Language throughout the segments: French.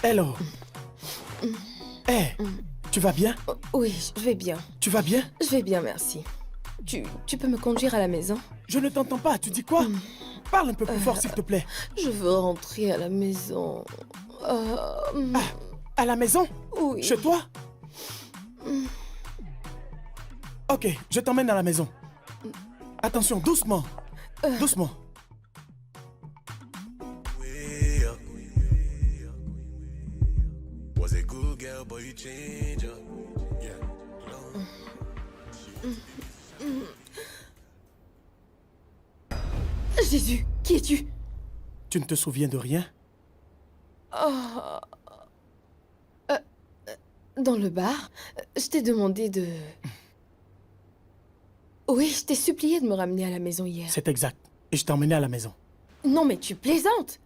Hello. Hé, tu vas bien? Oui, je vais bien. Tu vas bien? Je vais bien, merci. Tu peux me conduire à la maison? Je ne t'entends pas, tu dis quoi? Parle un peu plus fort, s'il te plaît. Je veux rentrer à la maison. À la maison? Oui. Chez toi? Ok, je t'emmène à la maison. Attention, doucement. Doucement. Was a good girl, but you change her. Yeah. Jésus, qui es-tu? Tu ne te souviens de rien? Dans le bar, je t'ai demandé de... Oui, je t'ai supplié de me ramener à la maison hier. C'est exact. Et je t'ai emmené à la maison. Non, mais tu plaisantes.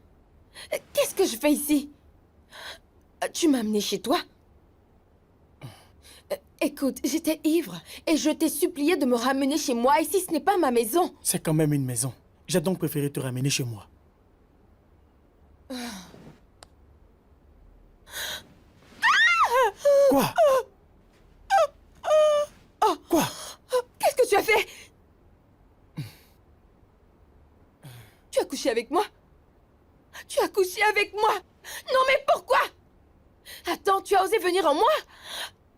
Qu'est-ce que je fais ici? Tu m'as amené chez toi? Écoute, j'étais ivre et je t'ai supplié de me ramener chez moi. Ici, ce n'est pas ma maison. C'est quand même une maison. J'ai donc préféré te ramener chez moi. Quoi? Quoi? Qu'est-ce que tu as fait? Tu as couché avec moi? Tu as couché avec moi? Non, mais pourquoi? Attends, tu as osé venir en moi?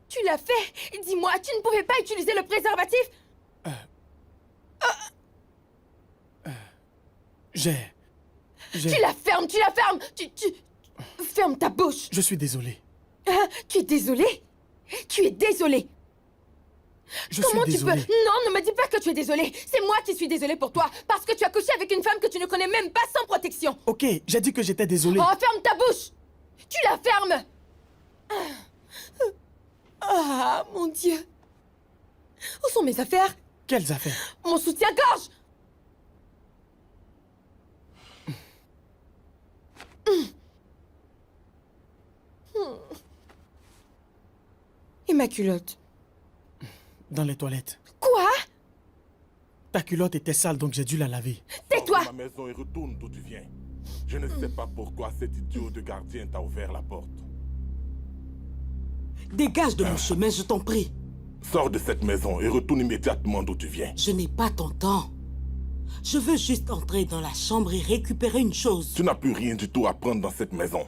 Tu l'as fait? Dis-moi, tu ne pouvais pas utiliser le préservatif? J'ai... Tu la fermes, tu la fermes! Ferme ta bouche! Je suis désolé. Tu es désolé? Tu es désolé? Comment suis tu peux... désolé. Non, ne me dis pas que tu es désolé. C'est moi qui suis désolée pour toi. Parce que tu as couché avec une femme que tu ne connais même pas sans protection. Ok, j'ai dit que j'étais désolé. Oh, ferme ta bouche! Tu la fermes! Ah, mon Dieu! Où sont mes affaires? Quelles affaires? Mon soutien-gorge! Et ma culotte? Dans les toilettes. Quoi? Ta culotte était sale, donc j'ai dû la laver. Tais-toi! Sors de ma maison et retourne d'où tu viens. Je ne sais pas pourquoi cet idiot de gardien t'a ouvert la porte. Dégage de mon chemin, je t'en prie. Sors de cette maison et retourne immédiatement d'où tu viens. Je n'ai pas ton temps. Je veux juste entrer dans la chambre et récupérer une chose. Tu n'as plus rien du tout à prendre dans cette maison.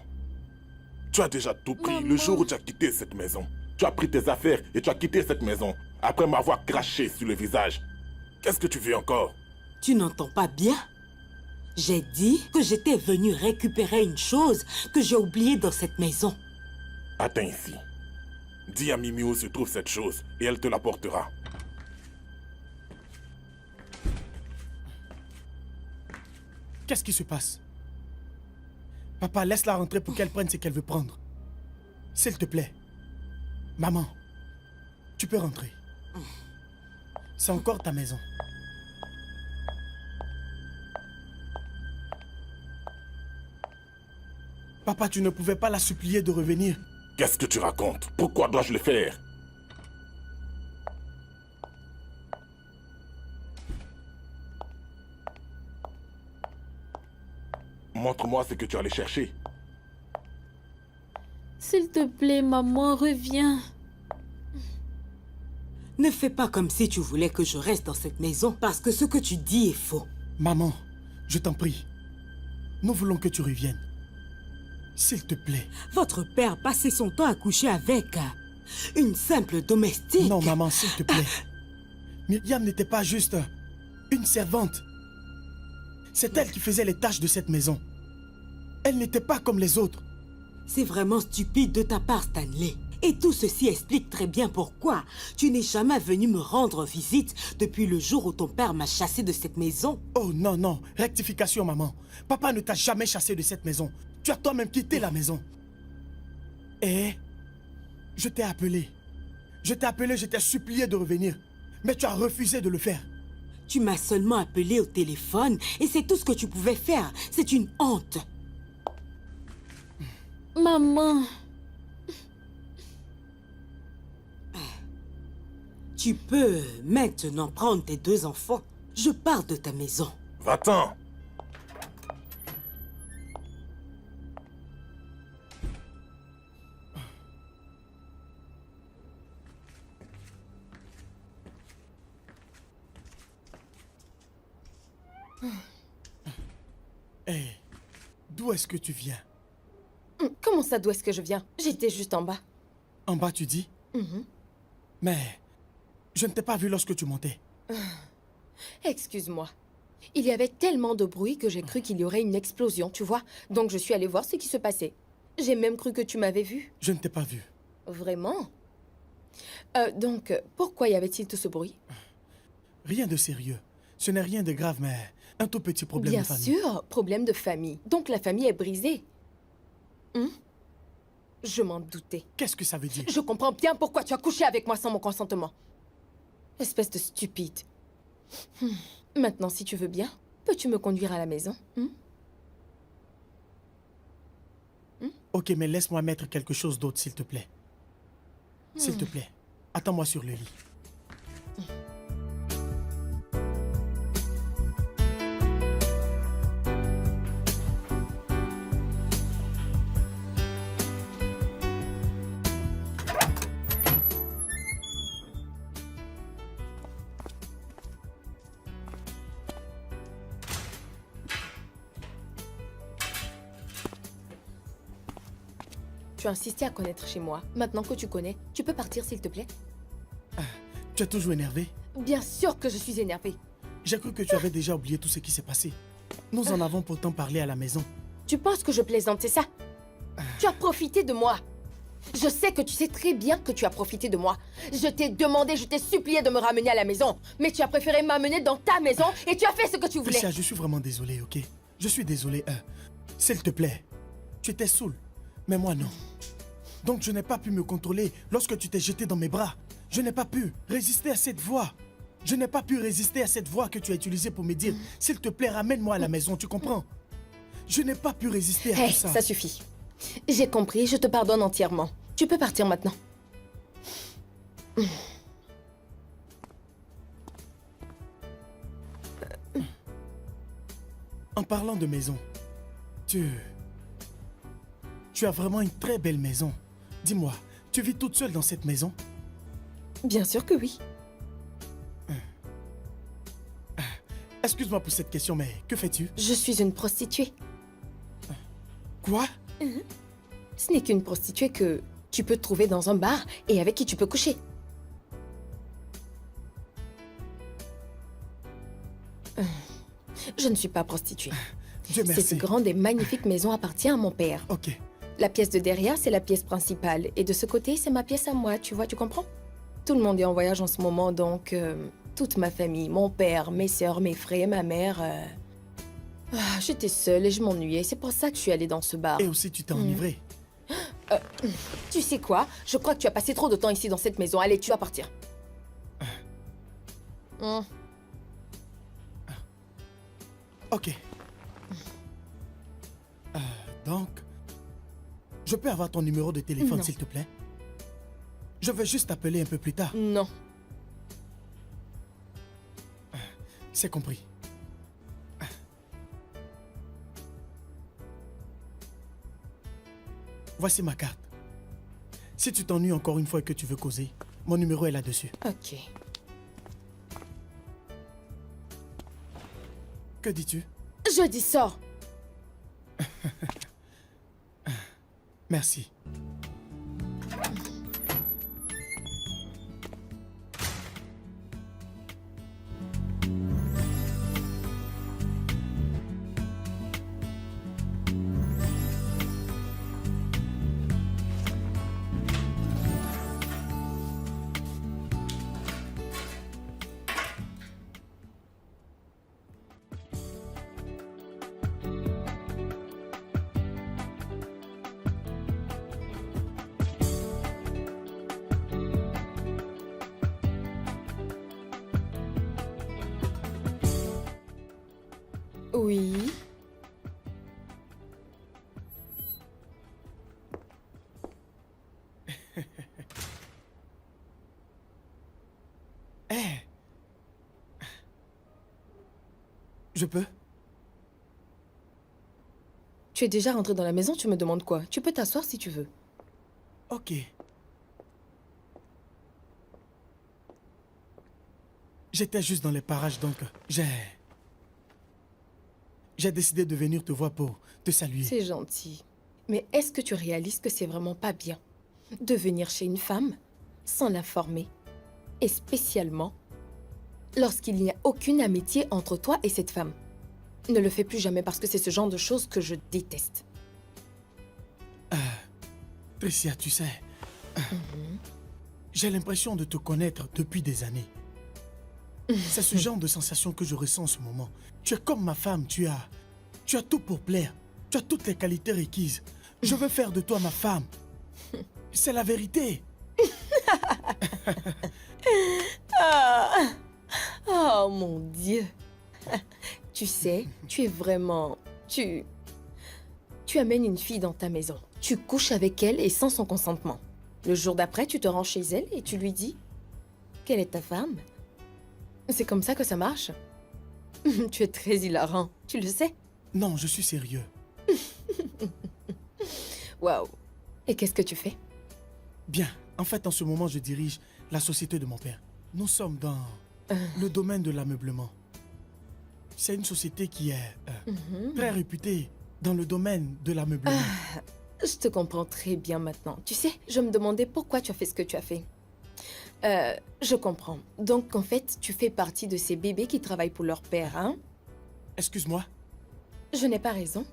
Tu as déjà tout pris le jour où tu as quitté cette maison. Tu as pris tes affaires et tu as quitté cette maison après m'avoir craché sur le visage. Qu'est-ce que tu veux encore? Tu n'entends pas bien? J'ai dit que j'étais venu récupérer une chose que j'ai oubliée dans cette maison. Attends ici. Dis à Mimi où se trouve cette chose et elle te l'apportera. Qu'est-ce qui se passe? Papa, laisse-la rentrer pour qu'elle prenne ce qu'elle veut prendre. S'il te plaît. Maman, tu peux rentrer. C'est encore ta maison. Papa, tu ne pouvais pas la supplier de revenir. Qu'est-ce que tu racontes? Pourquoi dois-je le faire? Montre-moi ce que tu allais chercher. S'il te plaît, maman, reviens. Ne fais pas comme si tu voulais que je reste dans cette maison, parce que ce que tu dis est faux. Maman, je t'en prie. Nous voulons que tu reviennes. S'il te plaît. Votre père passait son temps à coucher avec une simple domestique. Non, maman, s'il te plaît. Myriam n'était pas juste une servante. C'est elle qui faisait les tâches de cette maison. Elle n'était pas comme les autres. C'est vraiment stupide de ta part, Stanley. Et tout ceci explique très bien pourquoi tu n'es jamais venu me rendre visite depuis le jour où ton père m'a chassé de cette maison. Oh non, non. Rectification, maman. Papa ne t'a jamais chassé de cette maison. Tu as toi-même quitté la maison. Et je t'ai appelé. Je t'ai supplié de revenir. Mais tu as refusé de le faire. Tu m'as seulement appelé au téléphone et c'est tout ce que tu pouvais faire. C'est une honte. Maman. Tu peux maintenant prendre tes 2 enfants. Je pars de ta maison. Va-t'en! Hé, d'où est-ce que tu viens? Comment ça, d'où est-ce que je viens? J'étais juste en bas. En bas, tu dis? Mais je ne t'ai pas vu lorsque tu montais. Excuse-moi. Il y avait tellement de bruit que j'ai cru qu'il y aurait une explosion, tu vois. Donc je suis allée voir ce qui se passait. J'ai même cru que tu m'avais vu. Je ne t'ai pas vu. Vraiment? Donc, pourquoi y avait-il tout ce bruit? Rien de sérieux. Ce n'est rien de grave, mais un tout petit problème Bien de famille. sûr, problème de famille. Donc la famille est brisée. Je m'en doutais. Qu'est-ce que ça veut dire? Je comprends bien pourquoi tu as couché avec moi sans mon consentement. Espèce de stupide. Maintenant, si tu veux bien, peux-tu me conduire à la maison? Ok, mais laisse-moi mettre quelque chose d'autre, s'il te plaît. S'il te plaît, attends-moi sur le lit. Tu as insisté à connaître chez moi. Maintenant que tu connais, tu peux partir, s'il te plaît? Tu es toujours énervé? Bien sûr que je suis énervée. J'ai cru que tu avais déjà oublié tout ce qui s'est passé. Nous en avons pourtant parlé à la maison. Tu penses que je plaisante, c'est ça? Tu as profité de moi. Je sais que tu sais très bien que tu as profité de moi. Je t'ai demandé, je t'ai supplié de me ramener à la maison. Mais tu as préféré m'amener dans ta maison et tu as fait ce que tu voulais. Tricia, je suis vraiment désolé, ok? Je suis désolé. S'il te plaît, tu étais saoul, mais moi non. Donc je n'ai pas pu me contrôler lorsque tu t'es jeté dans mes bras. Je n'ai pas pu résister à cette voix. Je n'ai pas pu résister à cette voix que tu as utilisée pour me dire « S'il te plaît, ramène-moi à la maison », tu comprends? Je n'ai pas pu résister à Hé, tout ça. ça suffit. J'ai compris, je te pardonne entièrement. Tu peux partir maintenant. En parlant de maison, tu as vraiment une très belle maison. Dis-moi, tu vis toute seule dans cette maison? Bien sûr que oui. Excuse-moi pour cette question, mais que fais-tu? Je suis une prostituée. Quoi? Ce n'est qu'une prostituée que tu peux trouver dans un bar et avec qui tu peux coucher. Je ne suis pas prostituée. Dieu merci. Cette grande et magnifique maison appartient à mon père. Ok. La pièce de derrière, c'est la pièce principale. Et de ce côté, c'est ma pièce à moi, tu vois, tu comprends? Tout le monde est en voyage en ce moment, donc toute ma famille, mon père, mes sœurs, mes frères, ma mère... j'étais seule et je m'ennuyais. C'est pour ça que je suis allée dans ce bar. Et aussi, tu t'es enivré. Tu sais quoi? Je crois que tu as passé trop de temps ici dans cette maison. Allez, tu vas partir. Ok. Donc, je peux avoir ton numéro de téléphone, Non. s'il te plaît? Je vais juste t'appeler un peu plus tard. Non. C'est compris. Voici ma carte. Si tu t'ennuies encore une fois et que tu veux causer, mon numéro est là-dessus. Ok. Que dis-tu? Je dis sors. Merci. Oui. Hé! Je peux? Tu es déjà rentré dans la maison, tu me demandes quoi? Tu peux t'asseoir si tu veux. Ok. J'étais juste dans les parages, donc j'ai... J'ai décidé de venir te voir pour te saluer. C'est gentil. Mais est-ce que tu réalises que c'est vraiment pas bien de venir chez une femme sans l'informer? Et spécialement lorsqu'il n'y a aucune amitié entre toi et cette femme. Ne le fais plus jamais parce que c'est ce genre de choses que je déteste. Tricia, tu sais, j'ai l'impression de te connaître depuis des années. C'est ce genre de sensation que je ressens en ce moment. Tu es comme ma femme, tu as tout pour plaire. Tu as toutes les qualités requises. Je veux faire de toi ma femme. C'est la vérité. Oh mon Dieu. Tu sais, tu es vraiment... Tu amènes une fille dans ta maison. Tu couches avec elle et sans son consentement. Le jour d'après, tu te rends chez elle et tu lui dis qu'elle est ta femme. C'est comme ça que ça marche. Tu es très hilarant, tu le sais. Non, je suis sérieux. Waouh. Et qu'est-ce que tu fais? Bien, en fait, en ce moment, je dirige la société de mon père. Nous sommes dans le domaine de l'ameublement. C'est une société qui est très réputée dans le domaine de l'ameublement. Je te comprends très bien maintenant. Tu sais, je me demandais pourquoi tu as fait ce que tu as fait. Je comprends. Donc, en fait, tu fais partie de ces bébés qui travaillent pour leur père, hein? Excuse-moi. Je n'ai pas raison.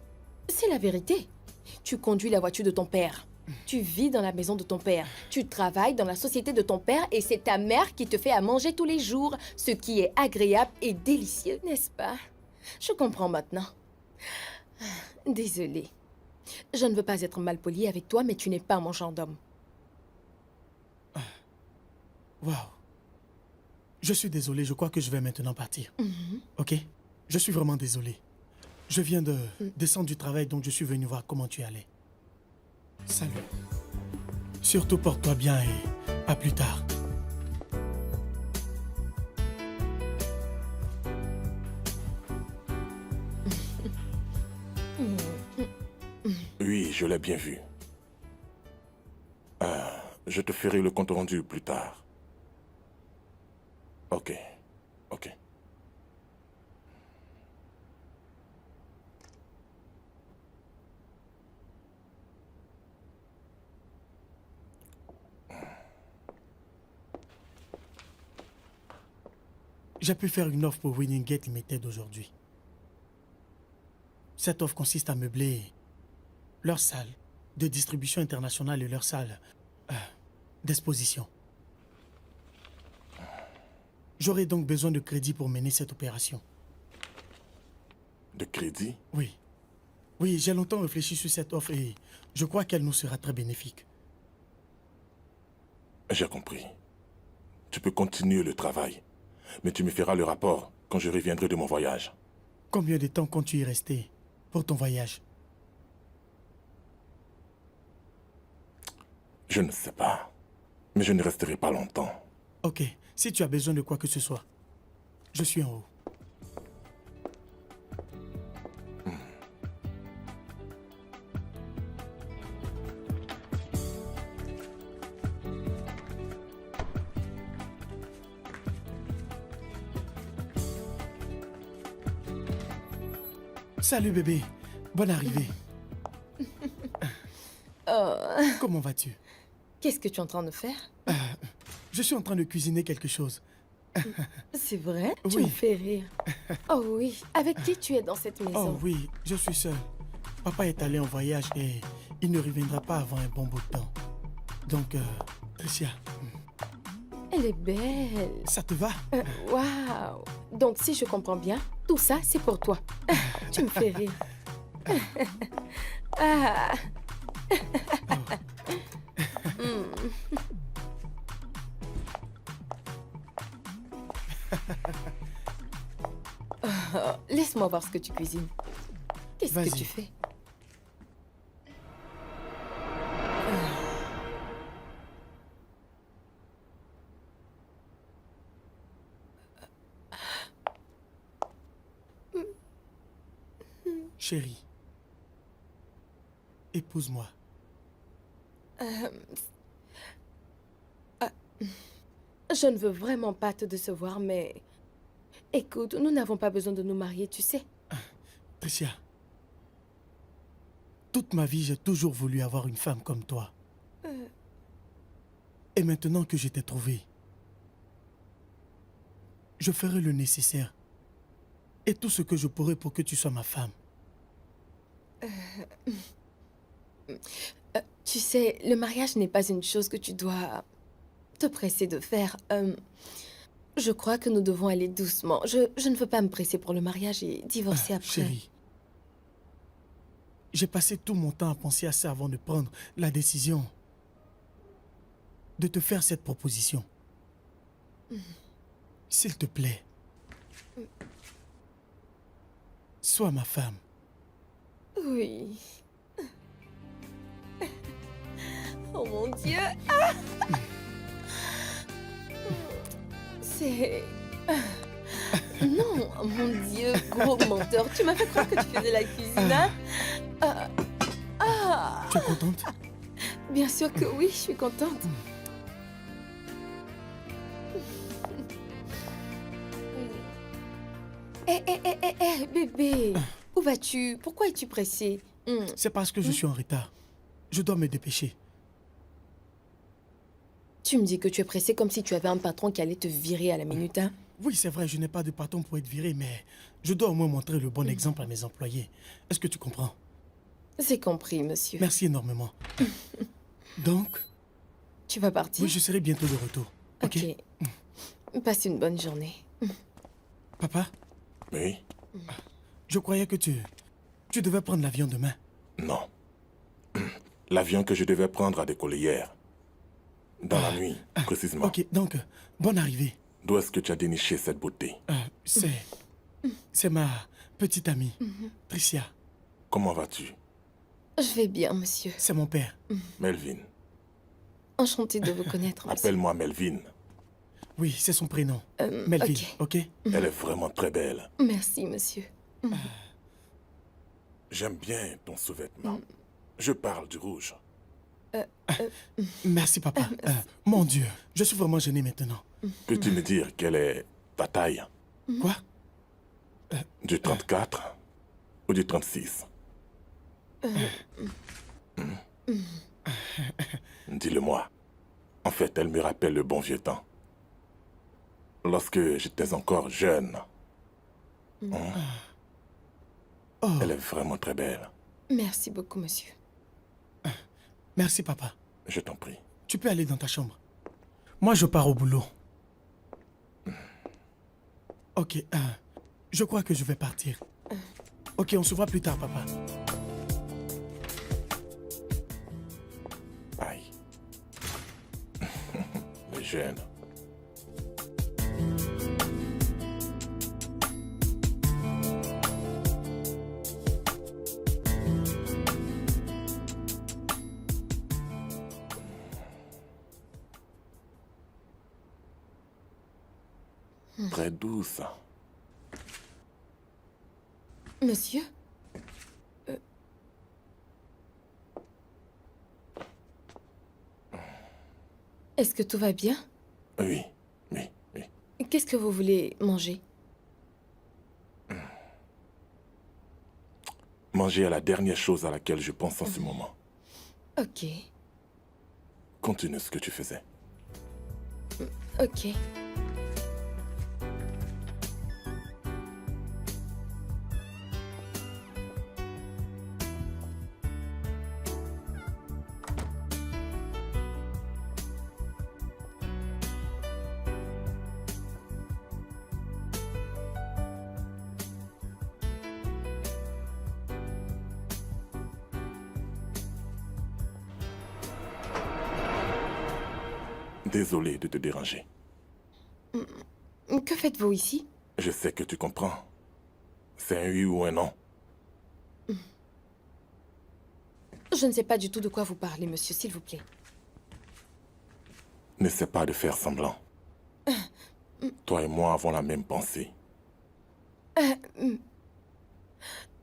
C'est la vérité. Tu conduis la voiture de ton père. Tu vis dans la maison de ton père. Tu travailles dans la société de ton père et c'est ta mère qui te fait à manger tous les jours, ce qui est agréable et délicieux, n'est-ce pas? Je comprends maintenant. Désolée. Je ne veux pas être malpolie avec toi, mais tu n'es pas mon genre d'homme. Waouh. Je suis désolé, je crois que je vais maintenant partir. Ok? Je suis vraiment désolé. Je viens de descendre du travail, donc je suis venu voir comment tu allais. Salut. Surtout porte-toi bien et à plus tard. Oui, je l'ai bien vu. Je te ferai le compte rendu plus tard. Ok. Ok. J'ai pu faire une offre pour Winning Gate Limited aujourd'hui. Cette offre consiste à meubler leur salle de distribution internationale et leur salle d'exposition. J'aurai donc besoin de crédit pour mener cette opération. De crédit? Oui. Oui, j'ai longtemps réfléchi sur cette offre et je crois qu'elle nous sera très bénéfique. J'ai compris. Tu peux continuer le travail, mais tu me feras le rapport quand je reviendrai de mon voyage. Combien de temps comptes-tu y rester pour ton voyage? Je ne sais pas, mais je ne resterai pas longtemps. Ok, si tu as besoin de quoi que ce soit, je suis en haut. Salut bébé, bonne arrivée. Comment vas-tu? Qu'est-ce que tu es en train de faire? Je suis en train de cuisiner quelque chose. C'est vrai? Tu Oui. me fais rire. Oh oui. Avec qui tu es dans cette maison? Oh oui, je suis seul. Papa est allé en voyage et il ne reviendra pas avant un bon bout de temps. Donc, Tricia, Elle est belle. ça te va? Waouh. Donc, si je comprends bien, tout ça, c'est pour toi. Tu me fais rire. Ah. Laisse-moi voir ce que tu cuisines. Qu'est-ce que Vas-y. tu fais? Chérie, épouse-moi. Je ne veux vraiment pas te décevoir, mais... Écoute, nous n'avons pas besoin de nous marier, tu sais. Tricia, toute ma vie, j'ai toujours voulu avoir une femme comme toi. Et maintenant que je t'ai trouvé, je ferai le nécessaire et tout ce que je pourrai pour que tu sois ma femme. Tu sais, le mariage n'est pas une chose que tu dois te presser de faire. Je crois que nous devons aller doucement. Je ne veux pas me presser pour le mariage et divorcer après. Chérie, j'ai passé tout mon temps à penser à ça avant de prendre la décision de te faire cette proposition. S'il te plaît, sois ma femme. Oui. Oh mon Dieu. Ah! C'est... Non, mon Dieu, gros menteur. Tu m'as fait croire que tu faisais la cuisine, hein? Tu es contente? Bien sûr que oui, je suis contente. Bébé. Où vas-tu? Pourquoi es-tu pressé? C'est parce que je suis en retard. Je dois me dépêcher. Tu me dis que tu es pressé comme si tu avais un patron qui allait te virer à la minute, hein? Oui, c'est vrai, je n'ai pas de patron pour être viré, mais je dois au moins montrer le bon exemple à mes employés. Est-ce que tu comprends? C'est compris, monsieur. Merci énormément. Donc, Tu vas partir? oui, je serai bientôt de retour. Ok? Passe une bonne journée. Papa, Oui? je croyais que tu devais prendre l'avion demain. Non. L'avion que je devais prendre a décollé hier. Dans la nuit, précisément. Ok, donc, bonne arrivée. D'où est-ce que tu as déniché cette beauté? C'est ma petite amie, Tricia. Comment vas-tu? Je vais bien, monsieur. C'est mon père. Melvin. Enchantée de vous connaître, monsieur. Appelle-moi Melvin. Oui, c'est son prénom. Melvin, ok? Elle est vraiment très belle. Merci, monsieur. J'aime bien ton sous-vêtement. Je parle du rouge. Merci, papa. Mon Dieu, je suis vraiment gêné maintenant. Peux-tu me dire quelle est ta taille? Quoi? Du 34 ou du 36? Dis-le-moi. En fait, elle me rappelle le bon vieux temps. Lorsque j'étais encore jeune. Elle est vraiment très belle. Merci beaucoup, monsieur. Merci, papa. Je t'en prie. Tu peux aller dans ta chambre. Moi, je pars au boulot. Ok, je crois que je vais partir. Ok, on se voit plus tard, papa. Aïe. Les jeunes. Très douce. Monsieur? Est-ce que tout va bien? Oui, oui, oui. Qu'est-ce que vous voulez manger? Manger est la dernière chose à laquelle je pense en ce moment. Ok, Continue ce que tu faisais. ok. Désolé de te déranger. Que faites-vous ici? Je sais que tu comprends. C'est un oui ou un non. Je ne sais pas du tout de quoi vous parlez, monsieur, s'il vous plaît. N'essaie pas de faire semblant. Toi et moi avons la même pensée.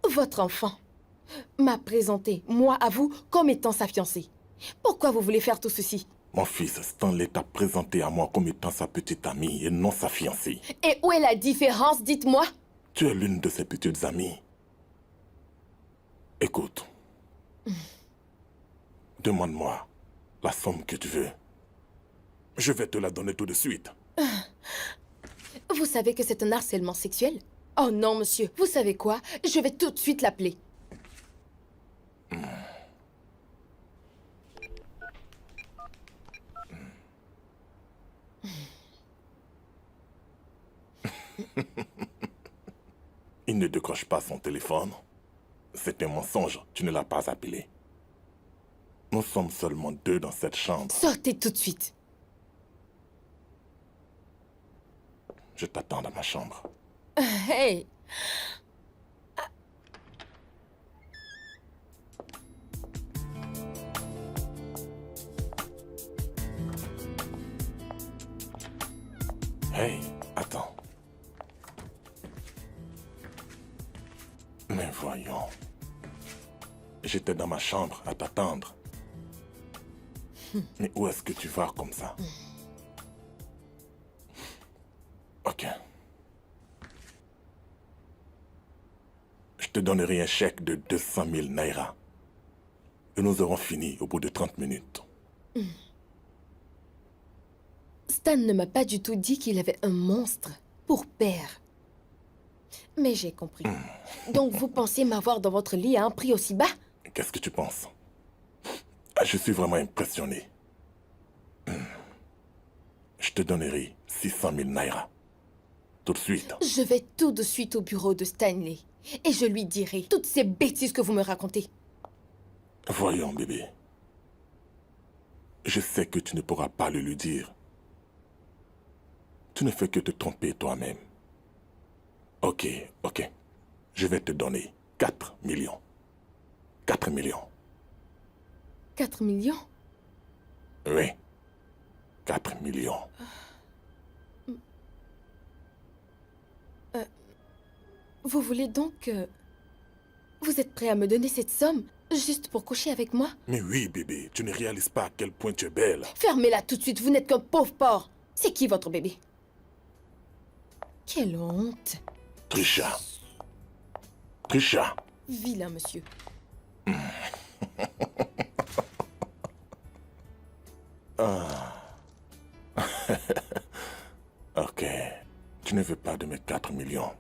Votre enfant m'a présenté, moi à vous, comme étant sa fiancée. Pourquoi vous voulez faire tout ceci? Mon fils Stanley t'a présenté à moi comme étant sa petite amie et non sa fiancée. Et où est la différence, dites-moi? Tu es l'une de ses petites amies. Écoute. Demande-moi la somme que tu veux. Je vais te la donner tout de suite. Vous savez que c'est un harcèlement sexuel? Oh non, monsieur. Vous savez quoi? Je vais tout de suite l'appeler. Il ne décroche pas son téléphone. C'est un mensonge, tu ne l'as pas appelé. Nous sommes seulement 2 dans cette chambre. Sortez tout de suite. Je t'attends dans ma chambre. Hey! Hey, attends. Mais voyons. J'étais dans ma chambre à t'attendre. Mais où est-ce que tu vas comme ça? Ok. Je te donnerai un chèque de 200 000 naira. Et nous aurons fini au bout de 30 minutes. Stan ne m'a pas du tout dit qu'il avait un monstre pour père. Mais j'ai compris. Donc vous pensez m'avoir dans votre lit à un prix aussi bas? Qu'est-ce que tu penses? Je suis vraiment impressionné. Je te donnerai 600 000 naira. Tout de suite. Je vais tout de suite au bureau de Stanley. Et je lui dirai toutes ces bêtises que vous me racontez. Voyons, bébé. Je sais que tu ne pourras pas le lui dire. Tu ne fais que te tromper toi-même. Ok. Je vais te donner 4 millions. 4 millions. 4 millions? Oui. 4 millions. Vous voulez donc que... Vous êtes prêt à me donner cette somme juste pour coucher avec moi? Mais oui, bébé, tu ne réalises pas à quel point tu es belle. Fermez-la tout de suite, vous n'êtes qu'un pauvre porc. C'est qui votre bébé? Quelle honte. Trisha. Trisha. Vilain monsieur. Ok. Tu ne veux pas de mes 4 millions.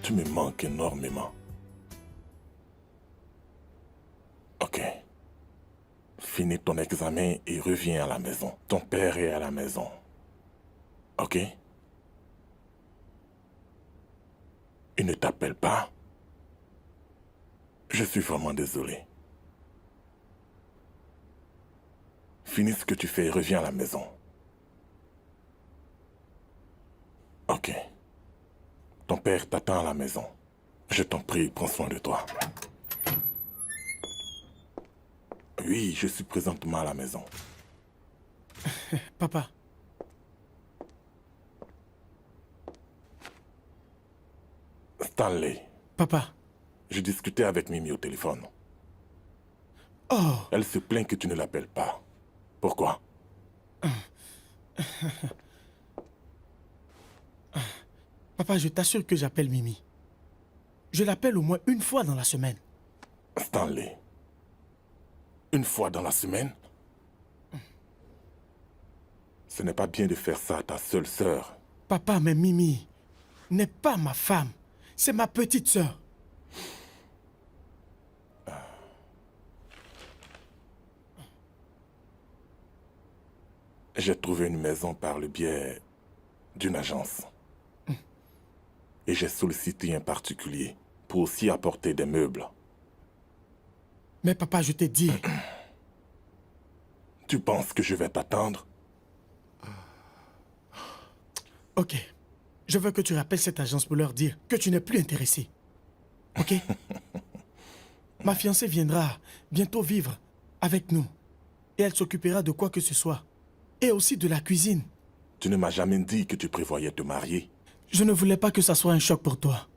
Tu me manques énormément. Ok. Finis ton examen et reviens à la maison. Ton père est à la maison. Ok? Il ne t'appelle pas? Je suis vraiment désolé. Finis ce que tu fais et reviens à la maison. Ok. Ton père t'attend à la maison. Je t'en prie, prends soin de toi. Oui, je suis présentement à la maison. Papa, Stanley, papa. je discutais avec Mimi au téléphone. Oh, Elle se plaint que tu ne l'appelles pas. Pourquoi? papa, je t'assure que j'appelle Mimi. Je l'appelle au moins une fois dans la semaine. Stanley, une fois dans la semaine? Ce n'est pas bien de faire ça à ta seule sœur. Papa, mais Mimi n'est pas ma femme. C'est ma petite sœur. J'ai trouvé une maison par le biais d'une agence. Et j'ai sollicité un particulier pour aussi apporter des meubles. Mais papa, je t'ai dit... Tu penses que je vais t'attendre? Ok. Je veux que tu rappelles cette agence pour leur dire que tu n'es plus intéressé. Ok? Ma fiancée viendra bientôt vivre avec nous. Et elle s'occupera de quoi que ce soit. Et aussi de la cuisine. Tu ne m'as jamais dit que tu prévoyais te marier. Je ne voulais pas que ça soit un choc pour toi.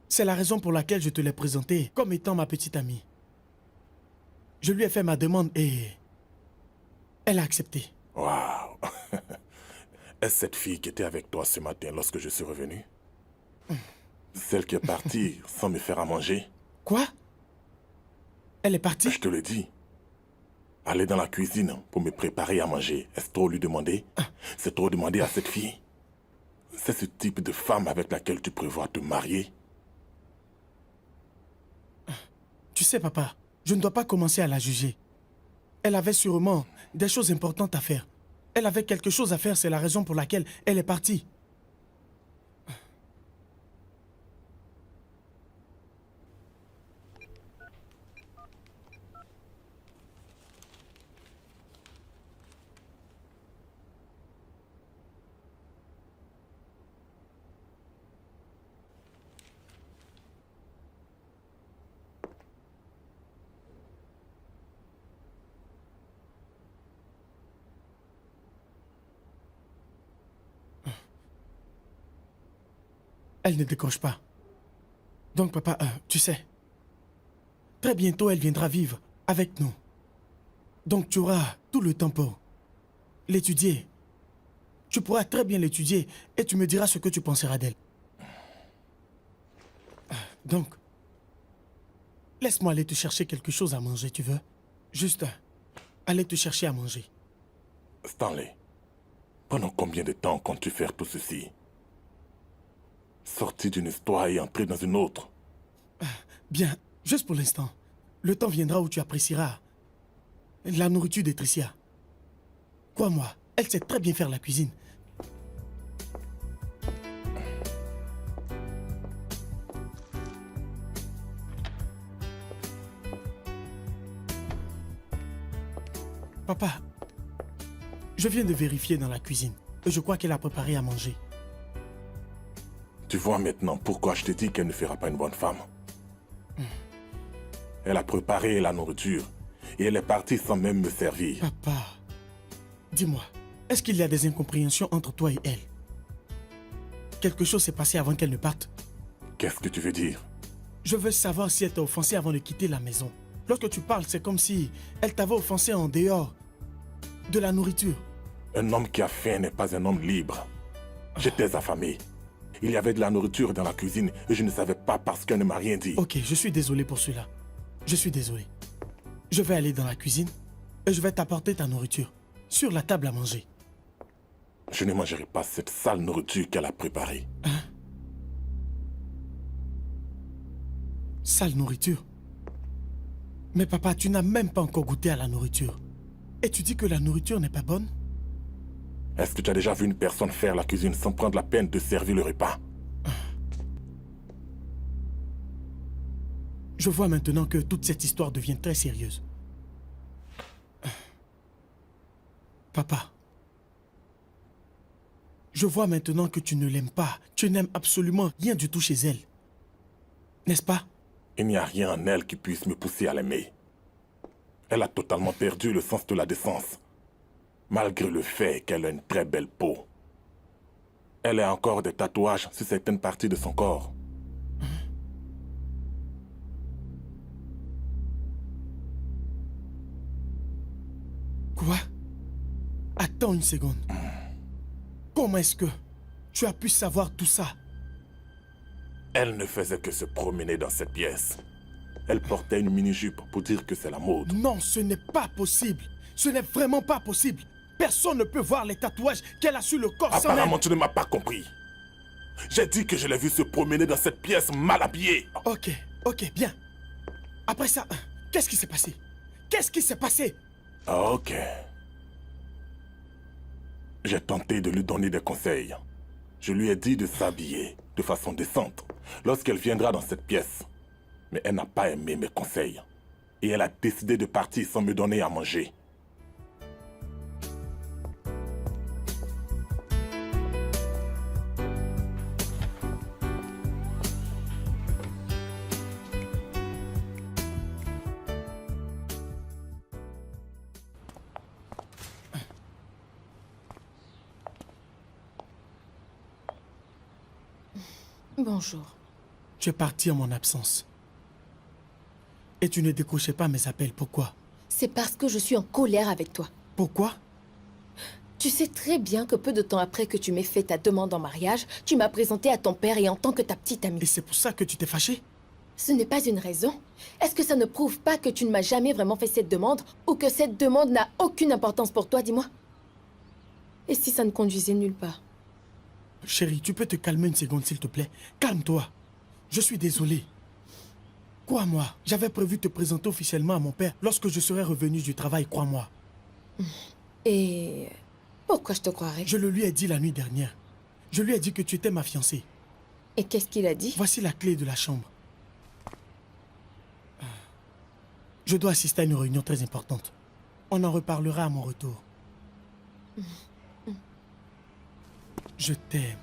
C'est la raison pour laquelle je te l'ai présentée comme étant ma petite amie. Je lui ai fait ma demande et... Elle a accepté. Waouh. Est-ce cette fille qui était avec toi ce matin lorsque je suis revenu? Celle qui est partie sans me faire à manger? Quoi? Elle est partie? Je te le dis. Aller dans la cuisine pour me préparer à manger, est-ce trop lui demander? C'est trop demander à cette fille? C'est ce type de femme avec laquelle tu prévois te marier? Tu sais, papa, je ne dois pas commencer à la juger. Elle avait sûrement des choses importantes à faire. Elle avait quelque chose à faire, c'est la raison pour laquelle elle est partie. Elle ne décroche pas. Donc, papa, tu sais, très bientôt, elle viendra vivre avec nous. Donc, tu auras tout le temps pour l'étudier. Tu pourras très bien l'étudier et tu me diras ce que tu penseras d'elle. Donc, laisse-moi aller te chercher quelque chose à manger, tu veux? Juste aller te chercher à manger. Stanley, pendant combien de temps comptes-tu faire tout ceci? Sortir d'une histoire et entrer dans une autre. Bien, juste pour l'instant. Le temps viendra où tu apprécieras la nourriture de Tricia. Crois-moi, elle sait très bien faire la cuisine. Papa, je viens de vérifier dans la cuisine et je crois qu'elle a préparé à manger. Tu vois maintenant pourquoi je te dis qu'elle ne fera pas une bonne femme. Elle a préparé la nourriture et elle est partie sans même me servir. Papa, dis-moi, est-ce qu'il y a des incompréhensions entre toi et elle? Quelque chose s'est passé avant qu'elle ne parte. Qu'est-ce que tu veux dire? Je veux savoir si elle t'a offensé avant de quitter la maison. Lorsque tu parles, c'est comme si elle t'avait offensé en dehors de la nourriture. Un homme qui a faim n'est pas un homme libre. J'étais affamé. Il y avait de la nourriture dans la cuisine et je ne savais pas parce qu'elle ne m'a rien dit. Ok, je suis désolé pour cela. Je suis désolé. Je vais aller dans la cuisine et je vais t'apporter ta nourriture sur la table à manger. Je ne mangerai pas cette sale nourriture qu'elle a préparée. Hein? Sale nourriture? Mais papa, tu n'as même pas encore goûté à la nourriture. Et tu dis que la nourriture n'est pas bonne? Est-ce que tu as déjà vu une personne faire la cuisine sans prendre la peine de servir le repas? Je vois maintenant que toute cette histoire devient très sérieuse. Papa, je vois maintenant que tu ne l'aimes pas. Tu n'aimes absolument rien du tout chez elle. N'est-ce pas? Il n'y a rien en elle qui puisse me pousser à l'aimer. Elle a totalement perdu le sens de la décence. Malgré le fait qu'elle a une très belle peau. Elle a encore des tatouages sur certaines parties de son corps. Quoi? Attends une seconde. Comment est-ce que tu as pu savoir tout ça? Elle ne faisait que se promener dans cette pièce. Elle portait une mini-jupe pour dire que c'est la mode. Non, ce n'est pas possible. Ce n'est vraiment pas possible. Personne ne peut voir les tatouages qu'elle a sur le corps sans Apparemment, elle. tu ne m'as pas compris. J'ai dit que je l'ai vue se promener dans cette pièce mal habillée. Ok, ok, bien. Après ça, qu'est-ce qui s'est passé? Qu'est-ce qui s'est passé? Ok. J'ai tenté de lui donner des conseils. Je lui ai dit de s'habiller de façon décente lorsqu'elle viendra dans cette pièce. Mais elle n'a pas aimé mes conseils. Et elle a décidé de partir sans me donner à manger. Bonjour. Tu es parti en mon absence. Et tu ne décrochais pas mes appels. Pourquoi? C'est parce que je suis en colère avec toi. Pourquoi? Tu sais très bien que peu de temps après que tu m'aies fait ta demande en mariage, tu m'as présenté à ton père et en tant que ta petite amie. Et c'est pour ça que tu t'es fâché? Ce n'est pas une raison. Est-ce que ça ne prouve pas que tu ne m'as jamais vraiment fait cette demande ou que cette demande n'a aucune importance pour toi, dis-moi? Et si ça ne conduisait nulle part? Chérie, tu peux te calmer une seconde, s'il te plaît? Calme-toi. Je suis désolé. Crois-moi, j'avais prévu te présenter officiellement à mon père lorsque je serai revenu du travail, crois-moi. Et pourquoi je te croirais? Je le lui ai dit la nuit dernière. Je lui ai dit que tu étais ma fiancée. Et qu'est-ce qu'il a dit? Voici la clé de la chambre. Je dois assister à une réunion très importante. On en reparlera à mon retour. Je t'aime.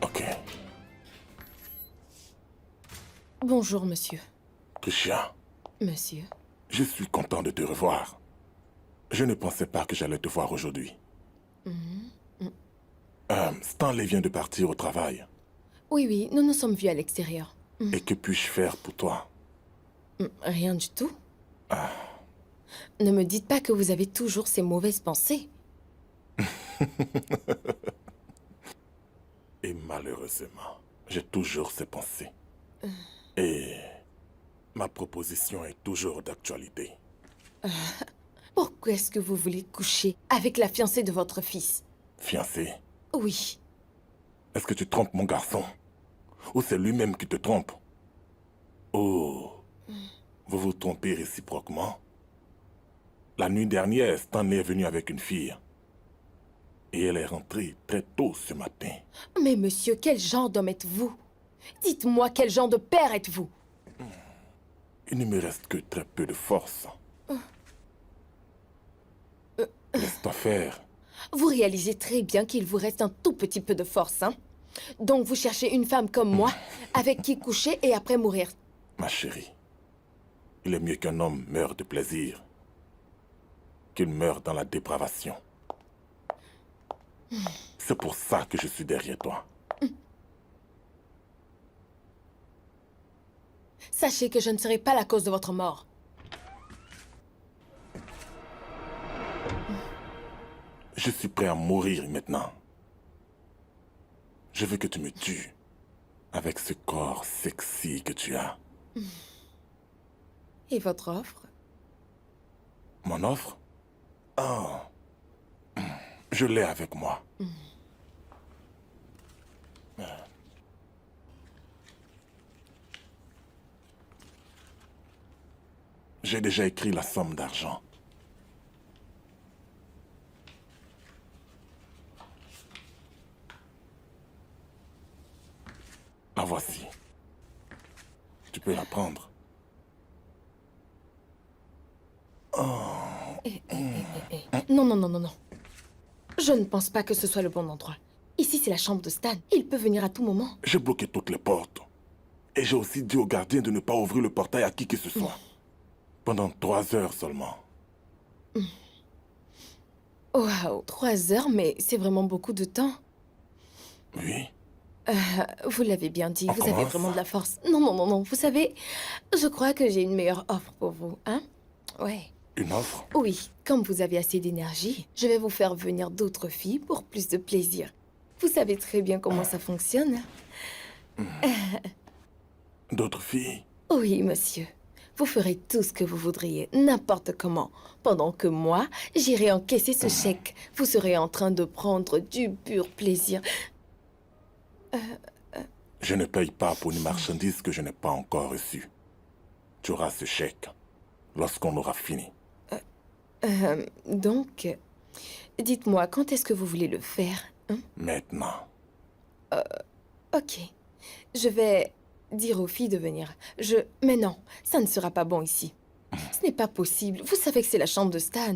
Ok. Bonjour, monsieur. Tricia, Monsieur. je suis content de te revoir. Je ne pensais pas que j'allais te voir aujourd'hui. Stanley vient de partir au travail. Oui, oui, nous nous sommes vus à l'extérieur. Et que puis-je faire pour toi? Rien du tout. Ne me dites pas que vous avez toujours ces mauvaises pensées. Et malheureusement, j'ai toujours ces pensées. Et ma proposition est toujours d'actualité. Pourquoi est-ce que vous voulez coucher avec la fiancée de votre fils? Fiancé, Oui. est-ce que tu trompes mon garçon? Ou c'est lui-même qui te trompe? Oh, vous vous trompez réciproquement? La nuit dernière, Stanley est venu avec une fille. Et elle est rentrée très tôt ce matin. Mais monsieur, quel genre d'homme êtes-vous? Dites-moi, quel genre de père êtes-vous? Il ne me reste que très peu de force. Laisse-toi faire. Vous réalisez très bien qu'il vous reste un tout petit peu de force, hein? Donc vous cherchez une femme comme moi, avec qui coucher et après mourir. Ma chérie, il est mieux qu'un homme meure de plaisir qu'il meure dans la dépravation. C'est pour ça que je suis derrière toi. Sachez que je ne serai pas la cause de votre mort. Je suis prêt à mourir maintenant. Je veux que tu me tues avec ce corps sexy que tu as. Et votre offre? Mon offre? Oh. Je l'ai avec moi. J'ai déjà écrit la somme d'argent. La voici. Tu peux la prendre. Non, non, non, non, non. Je ne pense pas que ce soit le bon endroit. Ici, c'est la chambre de Stan. Il peut venir à tout moment. J'ai bloqué toutes les portes. Et j'ai aussi dit au gardien de ne pas ouvrir le portail à qui que ce soit. Pendant 3 heures seulement. Waouh, 3 heures, mais c'est vraiment beaucoup de temps. Oui. Vous l'avez bien dit, On vous avez commence. vraiment de la force. Non, non, non, non, vous savez, je crois que j'ai une meilleure offre pour vous, hein? Ouais. Une offre? Oui, comme vous avez assez d'énergie, je vais vous faire venir d'autres filles pour plus de plaisir. Vous savez très bien comment ça fonctionne. D'autres filles? Oui, monsieur. Vous ferez tout ce que vous voudriez, n'importe comment, pendant que moi, j'irai encaisser ce chèque. Vous serez en train de prendre du pur plaisir. Je ne paye pas pour une marchandise que je n'ai pas encore reçue. Tu auras ce chèque lorsqu'on aura fini. Donc, dites-moi, quand est-ce que vous voulez le faire, hein? Maintenant. Ok. Je vais dire aux filles de venir. Mais non, ça ne sera pas bon ici. Ce n'est pas possible. Vous savez que c'est la chambre de Stan.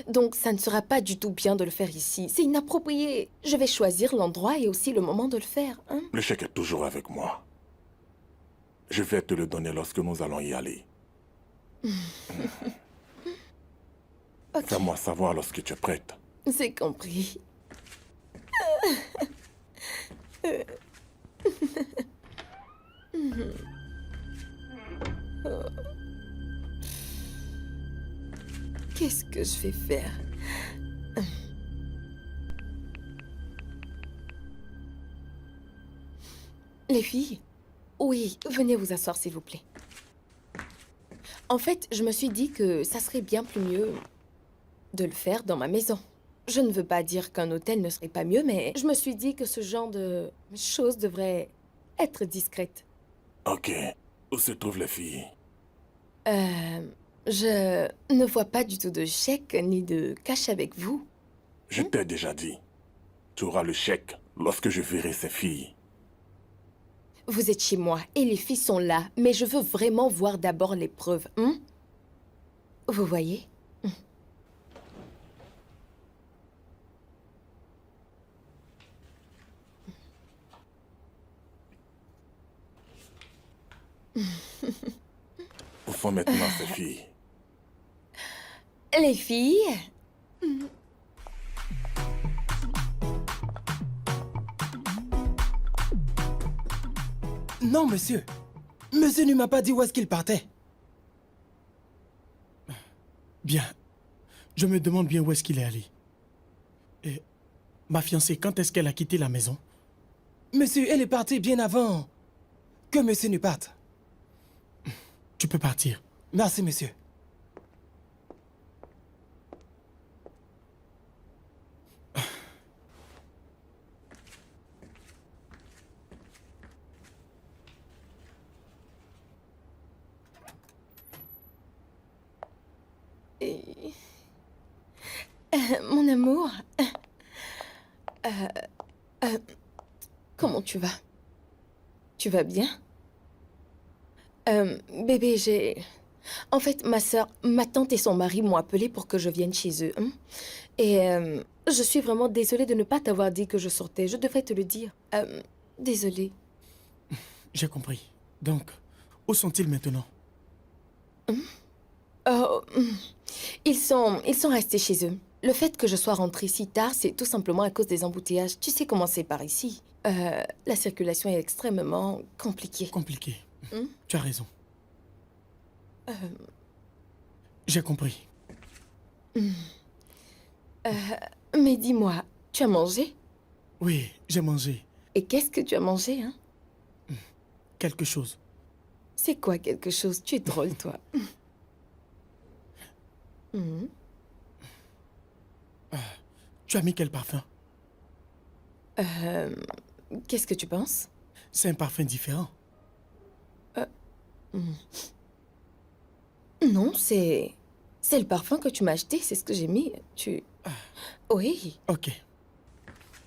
Donc, ça ne sera pas du tout bien de le faire ici. C'est inapproprié. Je vais choisir l'endroit et aussi le moment de le faire, hein? Le chèque est toujours avec moi. Je vais te le donner lorsque nous allons y aller. Ok, Fais-moi savoir lorsque tu es prête. c'est compris. Qu'est-ce que je vais faire? Les filles? Oui, venez vous asseoir, s'il vous plaît. En fait, je me suis dit que ça serait bien plus mieux de le faire dans ma maison. Je ne veux pas dire qu'un hôtel ne serait pas mieux, mais je me suis dit que ce genre de choses devrait être discrète. Ok. Où se trouvent les filles? Je ne vois pas du tout de chèque ni de cash avec vous. Je t'ai déjà dit. Tu auras le chèque lorsque je verrai ces filles. Vous êtes chez moi et les filles sont là, mais je veux vraiment voir d'abord les preuves, hein? Vous voyez? Où sont maintenant ces filles? Les filles? Non, monsieur. Monsieur ne m'a pas dit où est-ce qu'il partait. Bien. Je me demande bien où est-ce qu'il est allé. Et ma fiancée, quand est-ce qu'elle a quitté la maison? Monsieur, elle est partie bien avant que monsieur ne parte. Tu peux partir. Merci, monsieur. Mon amour. Comment tu vas? Tu vas bien? Bébé, En fait, ma tante et son mari m'ont appelé pour que je vienne chez eux, hein. Et je suis vraiment désolée de ne pas t'avoir dit que je sortais. Je devrais te le dire. Désolée. J'ai compris. Donc, où sont-ils maintenant? Oh, ils sont restés chez eux. Le fait que je sois rentrée si tard, c'est tout simplement à cause des embouteillages. Tu sais comment c'est par ici. La circulation est extrêmement compliquée. Compliqué. Hmm? Tu as raison. J'ai compris. Mais dis-moi, tu as mangé? Oui, j'ai mangé Et qu'est-ce que tu as mangé, hein? quelque chose. C'est quoi quelque chose? Tu es drôle, toi. Mhm. Tu as mis quel parfum? Qu'est-ce que tu penses? C'est un parfum différent. Non, c'est le parfum que tu m'as acheté, c'est ce que j'ai mis. Oui. Ok.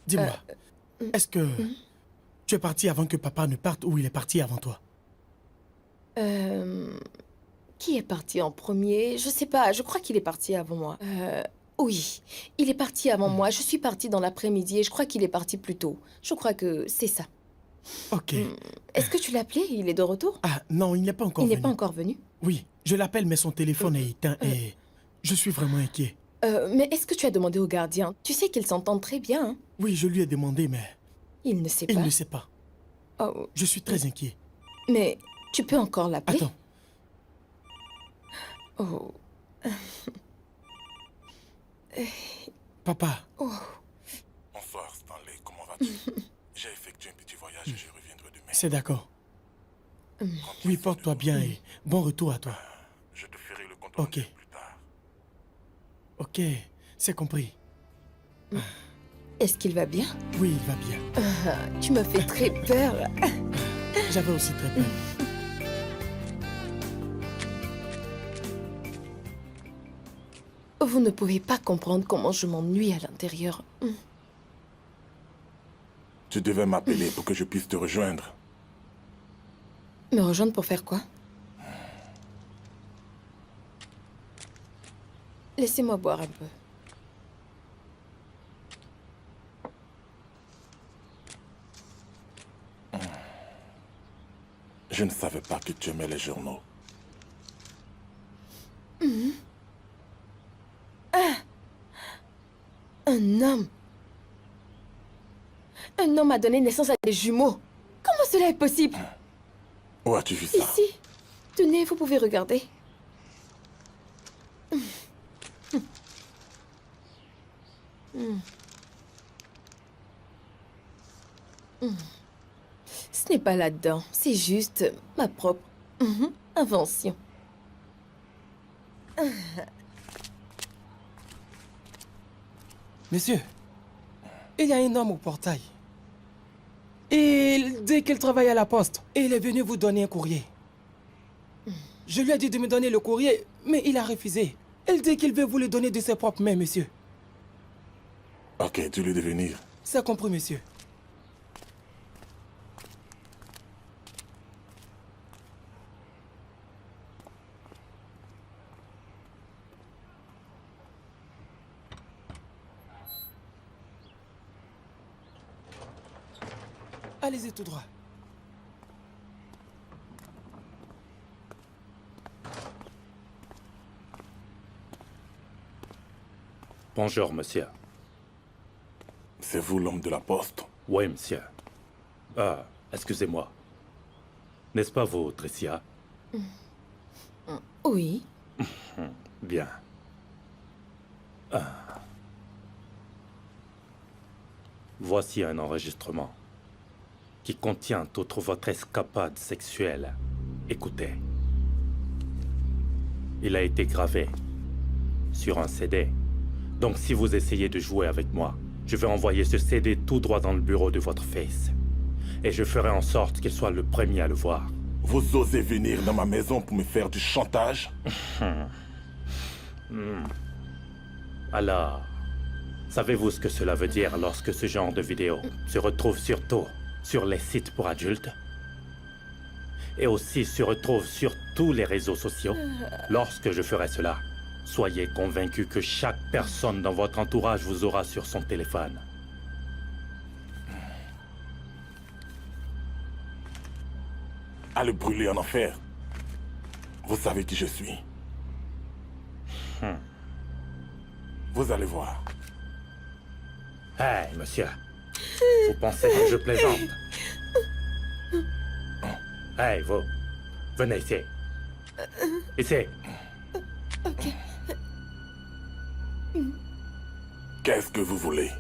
Dis-moi, est-ce que tu es parti avant que papa ne parte ou il est parti avant toi? Qui est parti en premier? Je sais pas, je crois qu'il est parti avant moi. Oui, il est parti avant moi. Je suis partie dans l'après-midi et je crois qu'il est parti plus tôt. Je crois que c'est ça. Ok. Est-ce que tu l'as appelé? Il est de retour? Ah non, il n'est pas encore Il n'est venu. pas encore venu? Oui, je l'appelle mais son téléphone est éteint et je suis vraiment inquiet. Mais est-ce que tu as demandé au gardien? Tu sais qu'ils s'entendent très bien, hein? Oui, je lui ai demandé mais Il ne sait il pas. ne sait pas. Oh, Je suis très inquiet. mais tu peux encore l'appeler? Attends, Oh. papa, Bonsoir Stanley, comment vas-tu? J'ai effectué un petit voyage et je reviendrai demain. c'est d'accord. Oui, porte-toi bien et bon retour à toi. comprendras Ok. plus tard. Ok, c'est compris. Est-ce qu'il va bien? Oui, il va bien. Tu m'as fait très peur. J'avais aussi très peur. Vous ne pouvez pas comprendre comment je m'ennuie à l'intérieur. Tu devais m'appeler pour que je puisse te rejoindre. Me rejoindre pour faire quoi? Laissez-moi boire un peu. Je ne savais pas que tu aimais les journaux. Un homme. Un homme a donné naissance à des jumeaux. Comment cela est possible? Où as-tu vu ça? Ici. Tenez, vous pouvez regarder. Ce n'est pas là-dedans. C'est juste ma propre invention. Monsieur, il y a un homme au portail. Et il dit qu'il travaille à la poste. Et il est venu vous donner un courrier. Je lui ai dit de me donner le courrier, mais il a refusé. Il dit qu'il veut vous le donner de ses propres mains, monsieur. Ok, dis-lui de venir. C'est compris, monsieur. Allez-y tout droit. Bonjour, monsieur. C'est vous l'homme de la poste? Oui, monsieur. Ah, excusez-moi. N'est-ce pas vous, Tricia? Oui. Bien. Voici un enregistrement qui contient toute votre escapade sexuelle. Écoutez. Il a été gravé sur un CD. Donc si vous essayez de jouer avec moi, je vais envoyer ce CD tout droit dans le bureau de votre fils. Et je ferai en sorte qu'il soit le premier à le voir. Vous osez venir dans ma maison pour me faire du chantage? Alors, savez-vous ce que cela veut dire lorsque ce genre de vidéo se retrouve surtout sur les sites pour adultes? Et aussi se retrouve sur tous les réseaux sociaux? Lorsque je ferai cela, soyez convaincus que chaque personne dans votre entourage vous aura sur son téléphone. À le brûler en enfer. Vous savez qui je suis. Vous allez voir. Hey, monsieur. Vous pensez que je plaisante? Hey, vous. Venez ici. Ici. Ok. Qu'est-ce que vous voulez?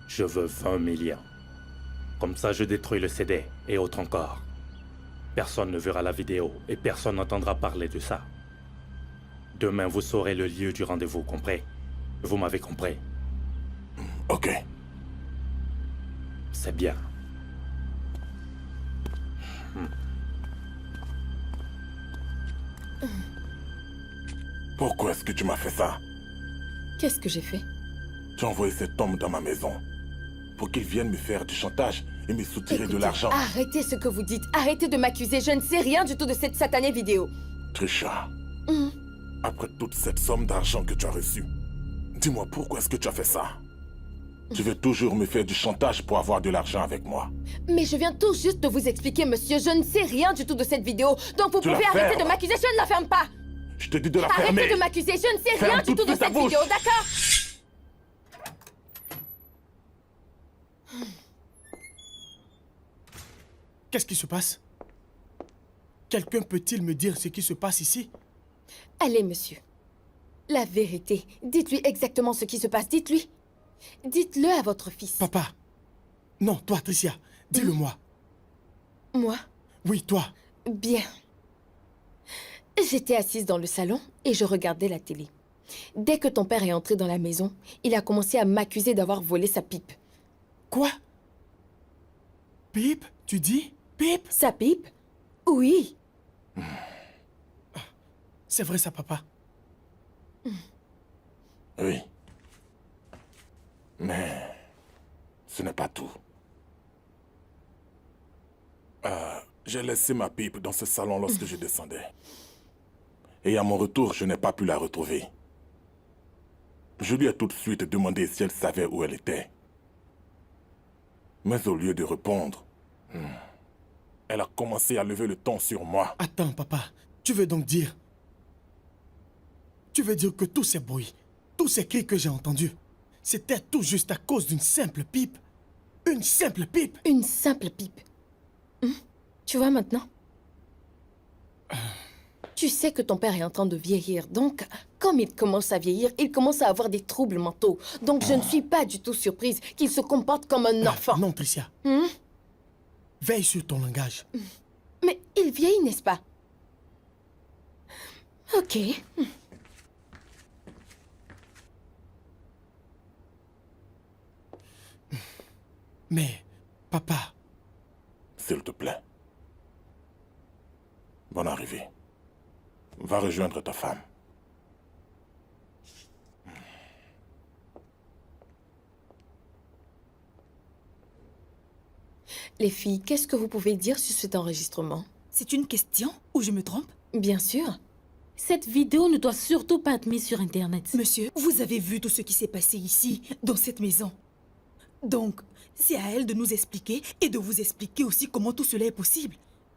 Je veux 20 millions. Comme ça, je détruis le CD et autre encore. Personne ne verra la vidéo et personne n'entendra parler de ça. Demain, vous saurez le lieu du rendez-vous, compris? Vous m'avez compris? Ok. C'est bien. Pourquoi est-ce que tu m'as fait ça? Qu'est-ce que j'ai fait? Tu as envoyé cet homme dans ma maison pour qu'il vienne me faire du chantage et me soutirer de Écoutez, l'argent. arrêtez ce que vous dites. Arrêtez de m'accuser. Je ne sais rien du tout de cette satanée vidéo. Trisha, après toute cette somme d'argent que tu as reçue, dis-moi pourquoi est-ce que tu as fait ça? Tu veux toujours me faire du chantage pour avoir de l'argent avec moi. Mais je viens tout juste de vous expliquer, monsieur. Je ne sais rien du tout de cette vidéo. Donc vous Tu la pouvez arrêter fermes. de m'accuser. Je ne la ferme pas. Je te dis de la fermer. Arrêtez de m'accuser. Je ne sais Ferme rien du tout tout de de suite ta cette bouche. vidéo, d'accord? Qu'est-ce qui se passe? Quelqu'un peut-il me dire ce qui se passe ici? Allez, monsieur. La vérité. Dites-lui exactement ce qui se passe. Dites-lui. Dites-le à votre fils. Papa. Non, toi, Tricia. Dis-le-moi. Moi? Oui, toi. Bien. J'étais assise dans le salon et je regardais la télé. Dès que ton père est entré dans la maison, il a commencé à m'accuser d'avoir volé sa pipe. Quoi? Pipe? Tu dis? Pipe? Sa pipe? Oui. C'est vrai ça, papa. Oui. Mais ce n'est pas tout. J'ai laissé ma pipe dans ce salon lorsque je descendais. Et à mon retour, je n'ai pas pu la retrouver. Je lui ai tout de suite demandé si elle savait où elle était. Mais au lieu de répondre, elle a commencé à lever le ton sur moi. Attends, papa. Tu veux donc dire... Tu veux dire que tous ces bruits, tous ces cris que j'ai entendus, c'était tout juste à cause d'une simple pipe? Une simple pipe? Une simple pipe. Tu vois maintenant? Tu sais que ton père est en train de vieillir, donc comme il commence à vieillir, il commence à avoir des troubles mentaux. Donc je ne suis pas du tout surprise qu'il se comporte comme un enfant. Non, Tricia. Veille sur ton langage. Mais il vieillit, n'est-ce pas? Ok. Mais, papa... S'il te plaît. Bonne arrivée. Va rejoindre ta femme. Les filles, qu'est-ce que vous pouvez dire sur cet enregistrement? C'est une question ou je me trompe? Bien sûr. Cette vidéo ne doit surtout pas être mise sur Internet. Monsieur, vous avez vu tout ce qui s'est passé ici, dans cette maison. Donc, c'est à elle de nous expliquer et de vous expliquer aussi comment tout cela est possible.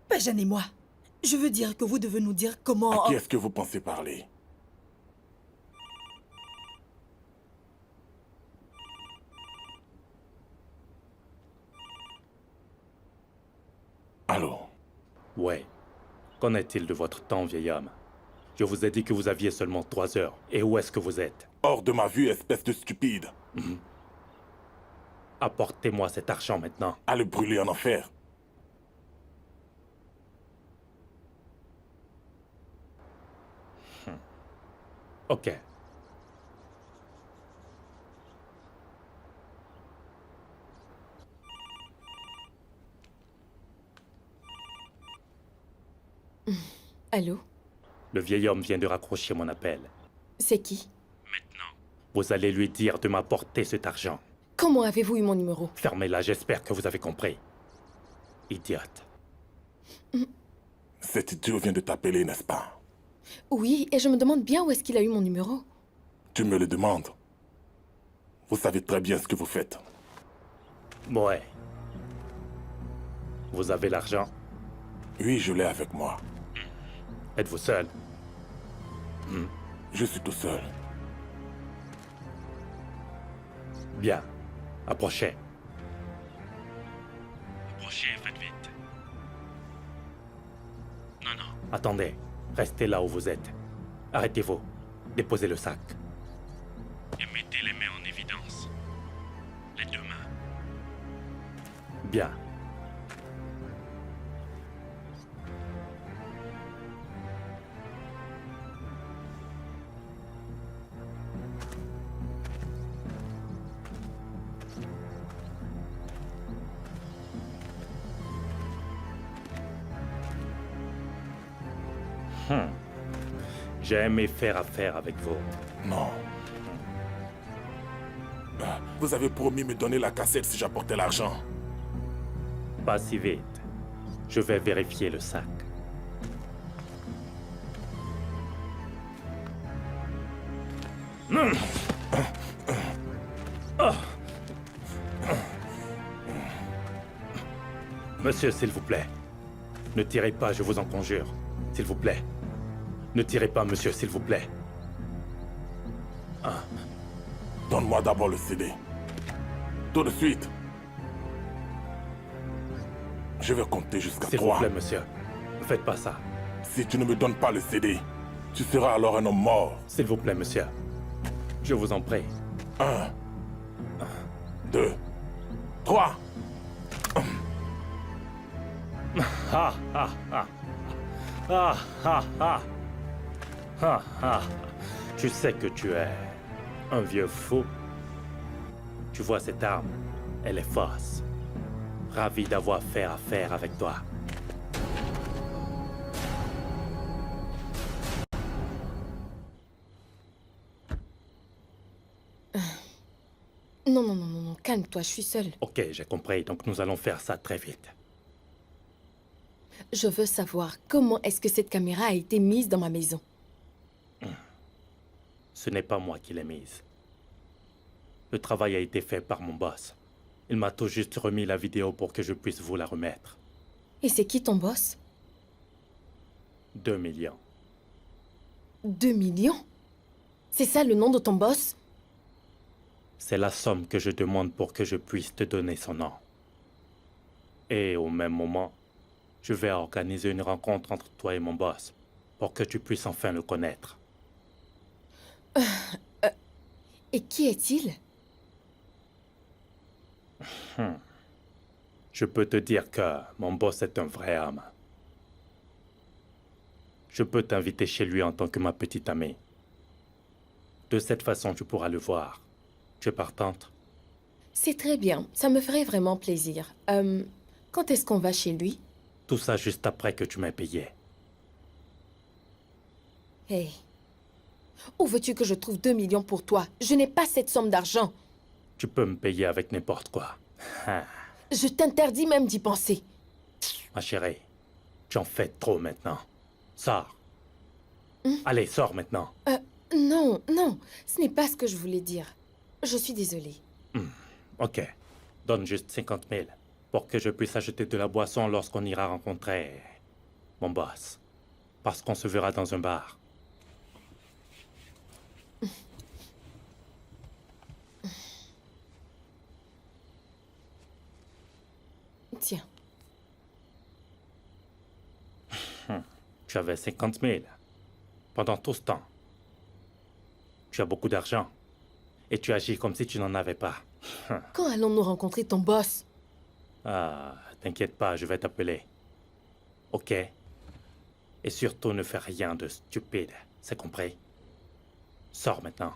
Pas Jeanne et moi. Je veux dire que vous devez nous dire comment... À qui est-ce que vous pensez parler? Allô? Ouais. Qu'en est-il de votre temps, vieil homme? Je vous ai dit que vous aviez seulement 3 heures. Et où est-ce que vous êtes? Hors de ma vue, espèce de stupide. Apportez-moi cet argent maintenant. À le brûler en enfer. Ok. Allô? Le vieil homme vient de raccrocher mon appel. C'est qui? Vous allez lui dire de m'apporter cet argent. Comment avez-vous eu mon numéro? Fermez-la, j'espère que vous avez compris. Idiote. Cet idiot vient de t'appeler, n'est-ce pas? Oui, et je me demande bien où est-ce qu'il a eu mon numéro. Tu me le demandes. Vous savez très bien ce que vous faites. Ouais. Vous avez l'argent? Oui, je l'ai avec moi. Êtes-vous seul? Je suis tout seul. Bien. Approchez. Approchez, faites vite. Non. Attendez. Restez là où vous êtes. Arrêtez-vous. Déposez le sac. Et mettez les mains en évidence. Les 2 mains. Bien. J'ai aimé faire affaire avec vous. Non. Vous avez promis me donner la cassette si j'apportais l'argent. Pas si vite. Je vais vérifier le sac. Monsieur, s'il vous plaît. Ne tirez pas, je vous en conjure. S'il vous plaît. Ne tirez pas, monsieur, s'il vous plaît. Donne-moi d'abord le CD. Tout de suite. Je vais compter jusqu'à S'il vous 3. plaît, monsieur. Ne faites pas ça. Si tu ne me donnes pas le CD, tu seras alors un homme mort. S'il vous plaît, monsieur. Je vous en prie. 1, 2, 3. Ah, ah, ah. Ah, ah, ah. Ah, ah. Tu sais que tu es un vieux fou. Tu vois cette arme, elle est fausse. Ravi d'avoir fait affaire avec toi. Non, non, non, non, non, calme-toi, je suis seule. Ok, j'ai compris, donc nous allons faire ça très vite. Je veux savoir comment est-ce que cette caméra a été mise dans ma maison. Ce n'est pas moi qui l'ai mise. Le travail a été fait par mon boss. Il m'a tout juste remis la vidéo pour que je puisse vous la remettre. Et c'est qui ton boss? 2 millions. 2 millions? C'est ça le nom de ton boss? C'est la somme que je demande pour que je puisse te donner son nom. Et au même moment, je vais organiser une rencontre entre toi et mon boss pour que tu puisses enfin le connaître. Et qui est-il? Je peux te dire que mon boss est un vrai homme. Je peux t'inviter chez lui en tant que ma petite amie. De cette façon, tu pourras le voir. Tu es partante? C'est très bien, ça me ferait vraiment plaisir. Quand est-ce qu'on va chez lui? Tout ça juste après que tu m'aies payé. Hey, où veux-tu que je trouve 2 millions pour toi? Je n'ai pas cette somme d'argent. Tu peux me payer avec n'importe quoi. Je t'interdis même d'y penser. Ma chérie, tu en fais trop maintenant. Sors. Allez, sors maintenant. Non, non, ce n'est pas ce que je voulais dire. Je suis désolée. Ok. Donne juste 50 000 pour que je puisse acheter de la boisson lorsqu'on ira rencontrer mon boss. Parce qu'on se verra dans un bar. Tiens, Tu avais 50 000 pendant tout ce temps. Tu as beaucoup d'argent. Et tu agis comme si tu n'en avais pas. quand allons-nous rencontrer ton boss? Ah, t'inquiète pas, je vais t'appeler. Ok? Et surtout, ne fais rien de stupide. C'est compris? Sors maintenant.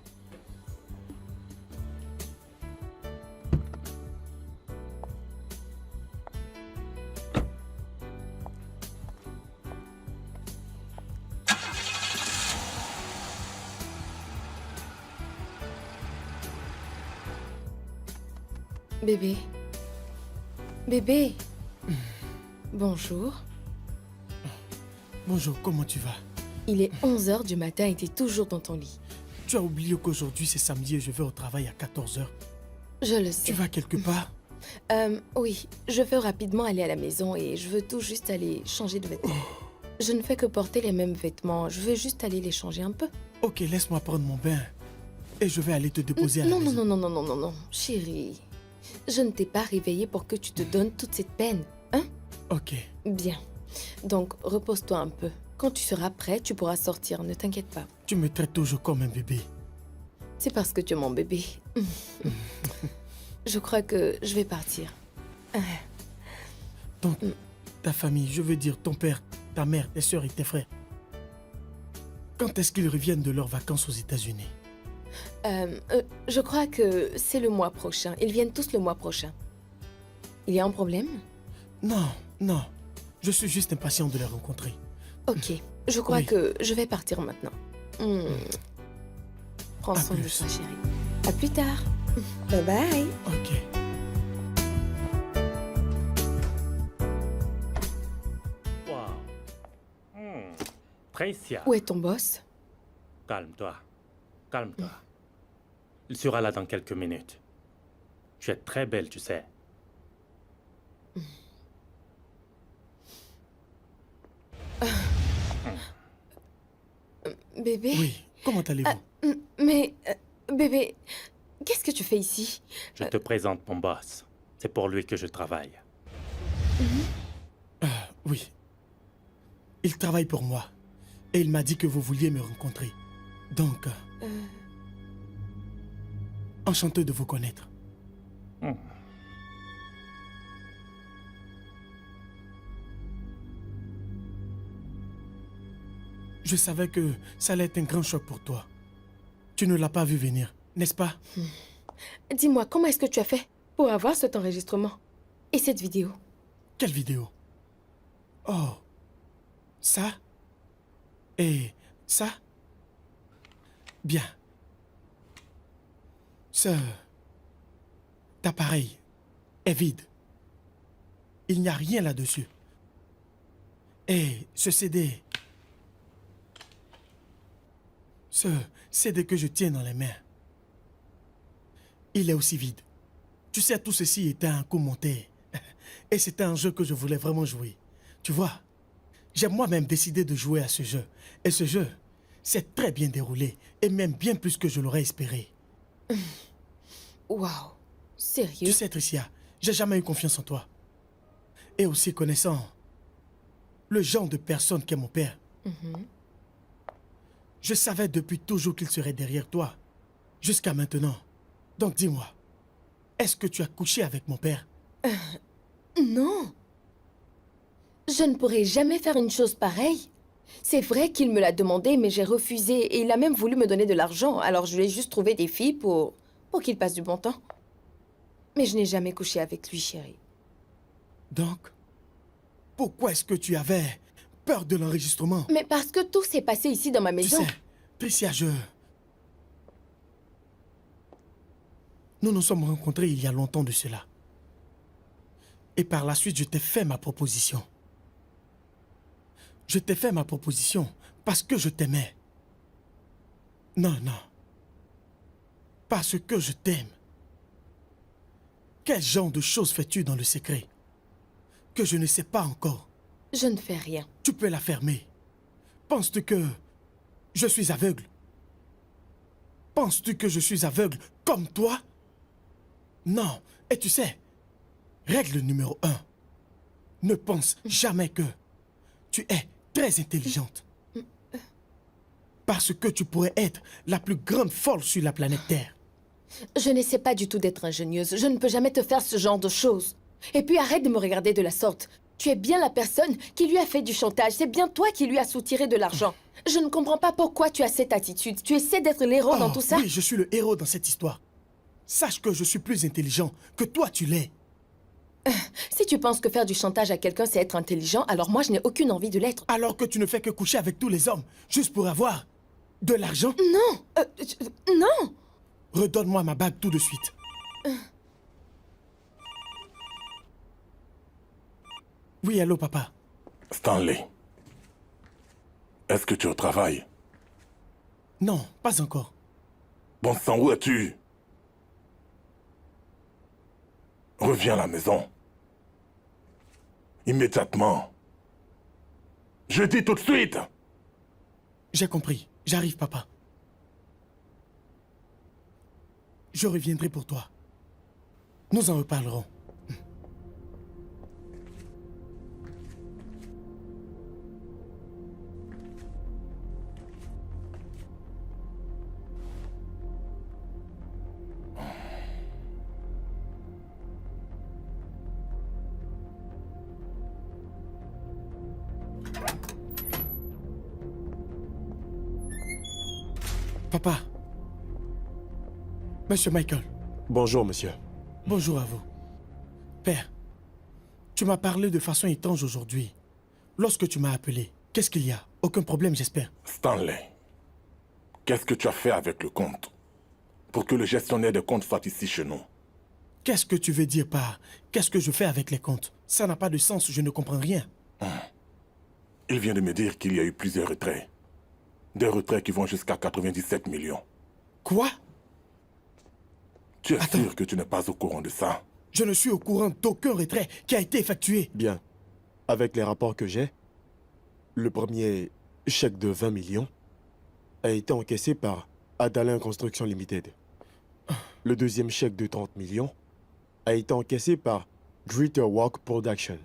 Bébé. Bébé. Bonjour. Bonjour, comment tu vas? Il est 11 heures du matin et t'es toujours dans ton lit. Tu as oublié qu'aujourd'hui c'est samedi et je vais au travail à 14 heures. Je le sais. Tu vas quelque part? Oui, je veux rapidement aller à la maison et je veux tout juste aller changer de vêtements. Je ne fais que porter les mêmes vêtements, je veux juste aller les changer un peu. Ok, laisse-moi prendre mon bain. Et je vais aller te déposer à la Non, non, maison. non, non, non, non, non, non, chérie. Je ne t'ai pas réveillée pour que tu te donnes toute cette peine, hein? Ok. Bien. Donc, repose-toi un peu. Quand tu seras prêt, tu pourras sortir, ne t'inquiète pas. Tu me traites toujours comme un bébé. C'est parce que tu es mon bébé. Je crois que je vais partir. Donc, ta famille, je veux dire ton père, ta mère, tes soeurs et tes frères. Quand est-ce qu'ils reviennent de leurs vacances aux États-Unis? Je crois que c'est le mois prochain. Ils viennent tous le mois prochain. Il y a un problème? Non, non. Je suis juste impatient de les rencontrer. Ok, je crois Oui. que je vais partir maintenant. Prends À soin de plus. toi, chérie. À plus tard. Bye bye. Ok. Wow. Tricia, Où est ton boss? calme-toi. Calme-toi. Il sera là dans quelques minutes. Tu es très belle, tu sais. Bébé? Oui, comment allez-vous? Mais, bébé, qu'est-ce que tu fais ici? Je te présente mon boss. C'est pour lui que je travaille. Oui. Il travaille pour moi. Et il m'a dit que vous vouliez me rencontrer. Donc, enchanté de vous connaître. Je savais que ça allait être un grand choc pour toi. Tu ne l'as pas vu venir, n'est-ce pas? Dis-moi, comment est-ce que tu as fait pour avoir cet enregistrement et cette vidéo? Quelle vidéo? Oh, ça? Et ça? Bien. Cet appareil est vide. Il n'y a rien là-dessus. Et ce CD... Ce CD que je tiens dans les mains, il est aussi vide. Tu sais, tout ceci était un coup monté. Et c'était un jeu que je voulais vraiment jouer. Tu vois, j'ai moi-même décidé de jouer à ce jeu. Et ce jeu s'est très bien déroulé. Et même bien plus que je l'aurais espéré. Waouh, sérieux? Tu sais, Tricia, j'ai jamais eu confiance en toi. Et aussi connaissant le genre de personne qu'est mon père. Je savais depuis toujours qu'il serait derrière toi. Jusqu'à maintenant. Donc dis-moi, est-ce que tu as couché avec mon père? Non. Je ne pourrais jamais faire une chose pareille. C'est vrai qu'il me l'a demandé, mais j'ai refusé. Et il a même voulu me donner de l'argent. Alors je lui ai juste trouvé des filles pour qu'il passe du bon temps. Mais je n'ai jamais couché avec lui, chérie. Donc, pourquoi est-ce que tu avais peur de l'enregistrement? Mais parce que tout s'est passé ici dans ma Tu maison. sais, Tricia, nous nous sommes rencontrés il y a longtemps de cela. Et par la suite, je t'ai fait ma proposition. Je t'ai fait ma proposition parce que je t'aimais. Non, non. Parce que je t'aime. Quel genre de choses fais-tu dans le secret que je ne sais pas encore? Je ne fais rien. Tu peux la fermer. Penses-tu que je suis aveugle? Penses-tu que je suis aveugle comme toi? Non. Et tu sais, règle numéro 1. Ne pense jamais que tu es très intelligente. Parce que tu pourrais être la plus grande folle sur la planète Terre. Je n'essaie pas du tout d'être ingénieuse. Je ne peux jamais te faire ce genre de choses. Et puis arrête de me regarder de la sorte. Tu es bien la personne qui lui a fait du chantage. C'est bien toi qui lui as soutiré de l'argent. Je ne comprends pas pourquoi tu as cette attitude. Tu essaies d'être l'héros dans tout ça? Oui, je suis le héros dans cette histoire. Sache que je suis plus intelligent que toi tu l'es. Si tu penses que faire du chantage à quelqu'un c'est être intelligent, alors moi je n'ai aucune envie de l'être. Alors que tu ne fais que coucher avec tous les hommes juste pour avoir de l'argent? Non, non. Redonne-moi ma bague tout de suite. Oui, allô, papa. Stanley, est-ce que tu es au travail? Non, pas encore. Bon sang, où es-tu? Reviens à la maison. Immédiatement. Je dis tout de suite. J'ai compris. J'arrive, papa. Je reviendrai pour toi. Nous en reparlerons. Papa. Monsieur Michael. Bonjour, monsieur. Bonjour à vous. Père, tu m'as parlé de façon étrange aujourd'hui. Lorsque tu m'as appelé, qu'est-ce qu'il y a? Aucun problème, j'espère. Stanley, qu'est-ce que tu as fait avec le compte pour que le gestionnaire des comptes soit ici chez nous? Qu'est-ce que tu veux dire par « qu'est-ce que je fais avec les comptes ?» Ça n'a pas de sens, je ne comprends rien. Il vient de me dire qu'il y a eu plusieurs retraits. Des retraits qui vont jusqu'à 97 millions. Quoi? Tu es sûr que tu n'es pas au courant de ça? Je ne suis au courant d'aucun retrait qui a été effectué. Bien. Avec les rapports que j'ai, le premier chèque de 20 millions a été encaissé par Adalin Construction Limited. Le deuxième chèque de 30 millions a été encaissé par Greater Walk Production.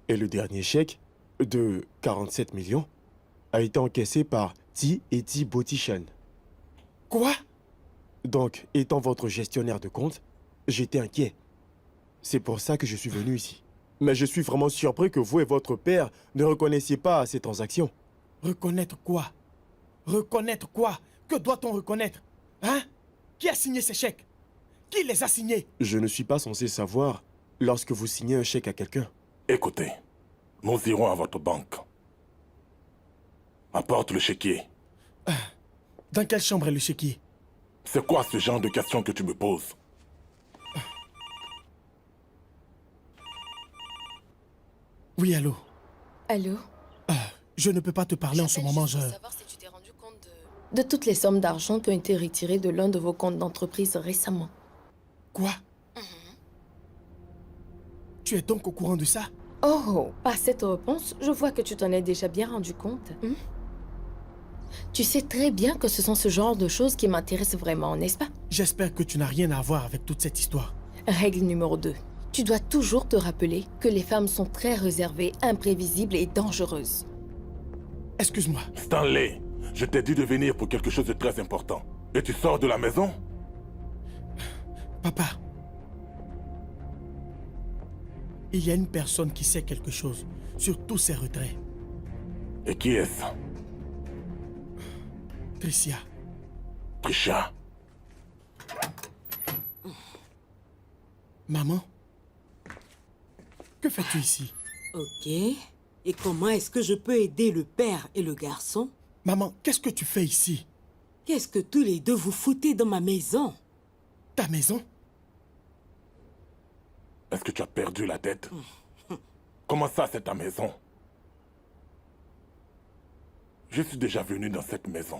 Et le dernier chèque de 47 millions a été encaissé par T&T Beautician. Quoi? Donc, étant votre gestionnaire de compte, j'étais inquiet. C'est pour ça que je suis venu ici. Mais je suis vraiment surpris que vous et votre père ne reconnaissiez pas ces transactions. Reconnaître quoi? Reconnaître quoi? Que doit-on reconnaître? Hein? Qui a signé ces chèques? Qui les a signés? Je ne suis pas censé savoir lorsque vous signez un chèque à quelqu'un. Écoutez, nous irons à votre banque. Apporte le chéquier. Dans quelle chambre est le chéquier? C'est quoi ce genre de questions que tu me poses? Oui, allô? Allô? Je ne peux pas te parler en ce moment, je... savoir si tu t'es rendu compte de toutes les sommes d'argent qui ont été retirées de l'un de vos comptes d'entreprise récemment. Quoi? Tu es donc au courant de ça? Oh, par cette réponse, je vois que tu t'en es déjà bien rendu compte. Tu sais très bien que ce sont ce genre de choses qui m'intéressent vraiment, n'est-ce pas? J'espère que tu n'as rien à voir avec toute cette histoire. Règle numéro 2. Tu dois toujours te rappeler que les femmes sont très réservées, imprévisibles et dangereuses. Excuse-moi. Stanley, je t'ai dit de venir pour quelque chose de très important. Et tu sors de la maison? Papa. Il y a une personne qui sait quelque chose sur tous ces retraits. Et qui est-ce? Tricia. Trisha. Maman? Que fais-tu ici? Ok. Et comment est-ce que je peux aider le père et le garçon? Maman, qu'est-ce que tu fais ici? Qu'est-ce que tous les deux vous foutez dans ma maison? Ta maison? Est-ce que tu as perdu la tête? Comment ça, c'est ta maison? Je suis déjà venu dans cette maison.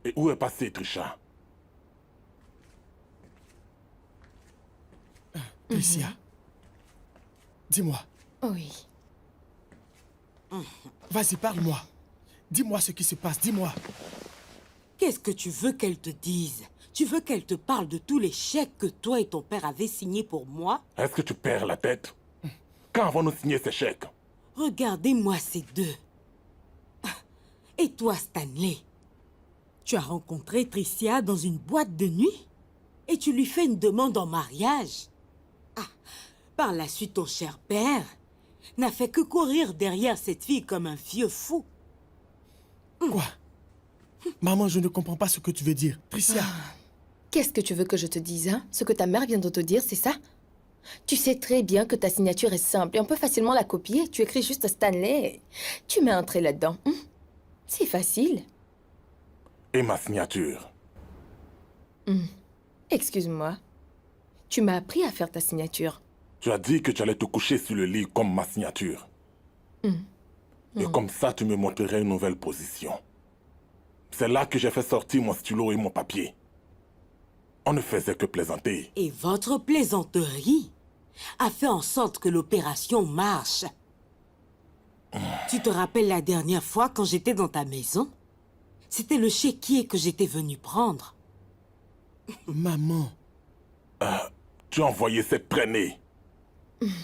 Et où est passé Trisha? Tricia. Dis-moi. Oui. Vas-y, parle-moi. Dis-moi ce qui se passe, dis-moi. Qu'est-ce que tu veux qu'elle te dise? Tu veux qu'elle te parle de tous les chèques que toi et ton père avez signés pour moi? Est-ce que tu perds la tête? Quand avons-nous signé ces chèques? Regardez-moi ces deux. Et toi, Stanley? Tu as rencontré Tricia dans une boîte de nuit? Et tu lui fais une demande en mariage? Par la suite, ton cher père n'a fait que courir derrière cette fille comme un vieux fou. Quoi? Maman, je ne comprends pas ce que tu veux dire. Tricia. Qu'est-ce que tu veux que je te dise, hein? Ce que ta mère vient de te dire, c'est ça? Tu sais très bien que ta signature est simple et on peut facilement la copier. Tu écris juste Stanley. Tu mets un trait là-dedans. C'est facile. Et ma signature? Excuse-moi. Tu m'as appris à faire ta signature. Tu as dit que tu allais te coucher sur le lit comme ma signature. Et comme ça, tu me montrerais une nouvelle position. C'est là que j'ai fait sortir mon stylo et mon papier. On ne faisait que plaisanter. Et votre plaisanterie a fait en sorte que l'opération marche. Tu te rappelles la dernière fois quand j'étais dans ta maison? C'était le chéquier que j'étais venu prendre. Maman. Tu as envoyé cette traînée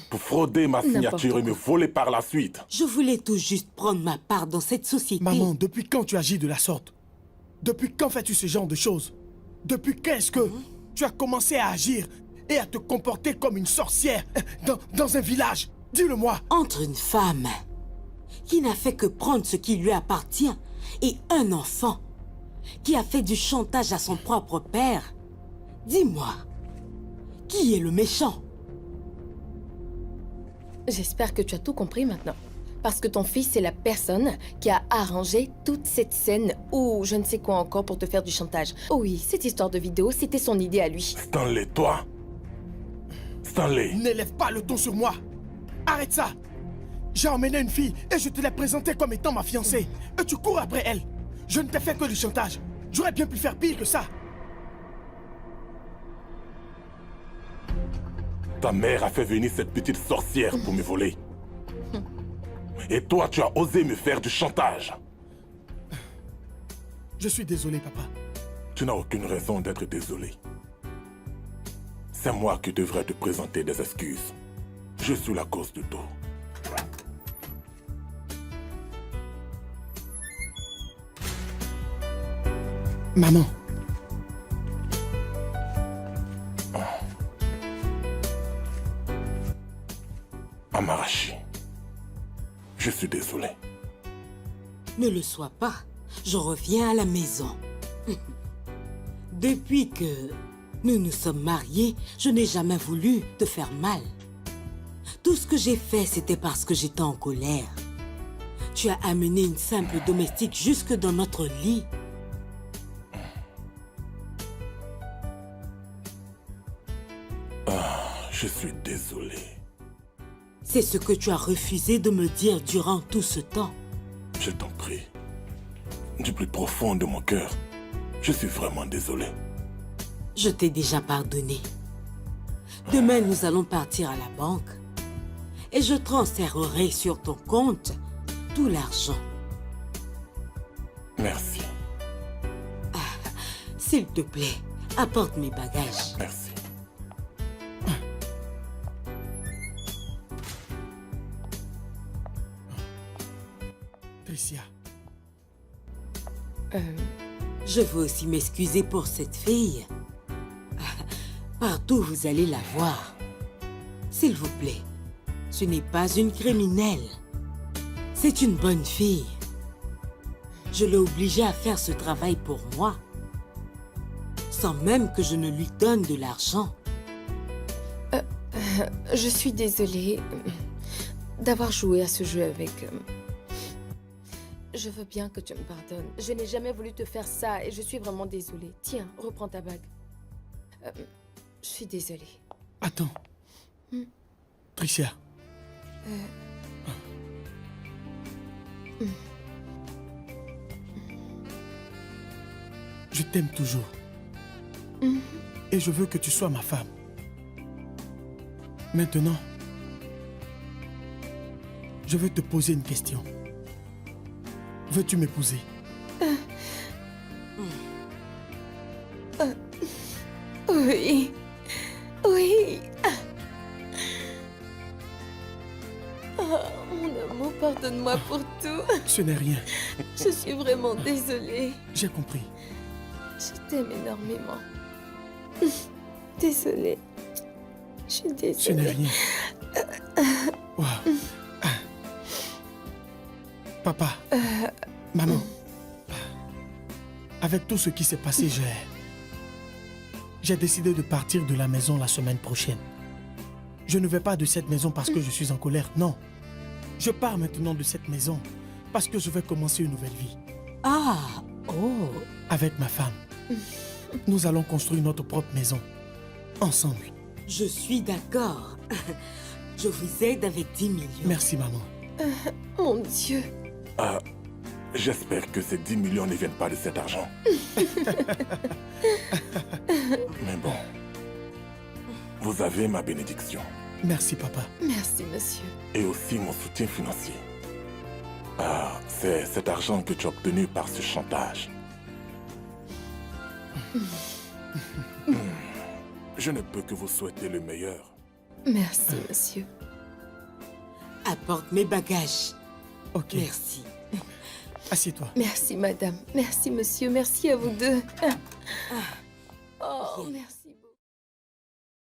pour frauder ma signature et me voler par la suite. Je voulais tout juste prendre ma part dans cette société. Maman, depuis quand tu agis de la sorte? Depuis quand fais-tu ce genre de choses? Depuis quand est-ce que tu as commencé à agir et à te comporter comme une sorcière dans un village? Dis-le-moi. Entre une femme qui n'a fait que prendre ce qui lui appartient et un enfant qui a fait du chantage à son propre père, dis-moi, qui est le méchant? J'espère que tu as tout compris maintenant. Parce que ton fils est la personne qui a arrangé toute cette scène ou je ne sais quoi encore pour te faire du chantage. Oh oui, cette histoire de vidéo, c'était son idée à lui. Stanley, toi? Stanley. N'élève pas le ton sur moi. Arrête ça. J'ai emmené une fille et je te l'ai présentée comme étant ma fiancée. Et tu cours après elle. Je ne t'ai fait que du chantage. J'aurais bien pu faire pire que ça. Ta mère a fait venir cette petite sorcière pour me voler. Et toi, tu as osé me faire du chantage. Je suis désolé, papa. Tu n'as aucune raison d'être désolé. C'est moi qui devrais te présenter des excuses. Je suis la cause de tout. Maman. Ne le sois pas. Je reviens à la maison. Depuis que nous nous sommes mariés, je n'ai jamais voulu te faire mal. Tout ce que j'ai fait, c'était parce que j'étais en colère. Tu as amené une simple domestique jusque dans notre lit. Je suis désolé. C'est ce que tu as refusé de me dire durant tout ce temps. Je t'en prie. Du plus profond de mon cœur, je suis vraiment désolé. Je t'ai déjà pardonné. Demain, nous allons partir à la banque et je transférerai sur ton compte tout l'argent. Merci. S'il te plaît, apporte mes bagages. Merci. Tricia, Je veux aussi m'excuser pour cette fille. Partout où vous allez la voir. S'il vous plaît, ce n'est pas une criminelle. C'est une bonne fille. Je l'ai obligée à faire ce travail pour moi, sans même que je ne lui donne de l'argent. Je suis désolée d'avoir joué à ce jeu avec... Je veux bien que tu me pardonnes. Je n'ai jamais voulu te faire ça et je suis vraiment désolée. Tiens, reprends ta bague. Je suis désolée. attends. Tricia, je t'aime toujours. Et je veux que tu sois ma femme. Maintenant, je veux te poser une question. Veux-tu m'épouser? Oui. Oui. Oh, mon amour, pardonne-moi pour tout. Ce n'est rien. Je suis vraiment désolée. J'ai compris. Je t'aime énormément. Désolée. Je suis désolée. Ce n'est rien. Wow. Papa, maman, avec tout ce qui s'est passé, j'ai décidé de partir de la maison la semaine prochaine. Je ne vais pas de cette maison parce que je suis en colère, non. Je pars maintenant de cette maison parce que je vais commencer une nouvelle vie. Ah, oh. Avec ma femme. Nous allons construire notre propre maison. Ensemble. Je suis d'accord. Je vous aide avec 10 millions. Merci, maman. Mon Dieu. J'espère que ces 10 millions ne viennent pas de cet argent. Mais bon, vous avez ma bénédiction. Merci, papa. Merci, monsieur. Et aussi mon soutien financier. C'est cet argent que tu as obtenu par ce chantage. Je ne peux que vous souhaiter le meilleur. Merci, monsieur. Apporte mes bagages. Ok. Merci. Assieds-toi. Merci, madame. Merci, monsieur. Merci à vous deux. Oh, merci.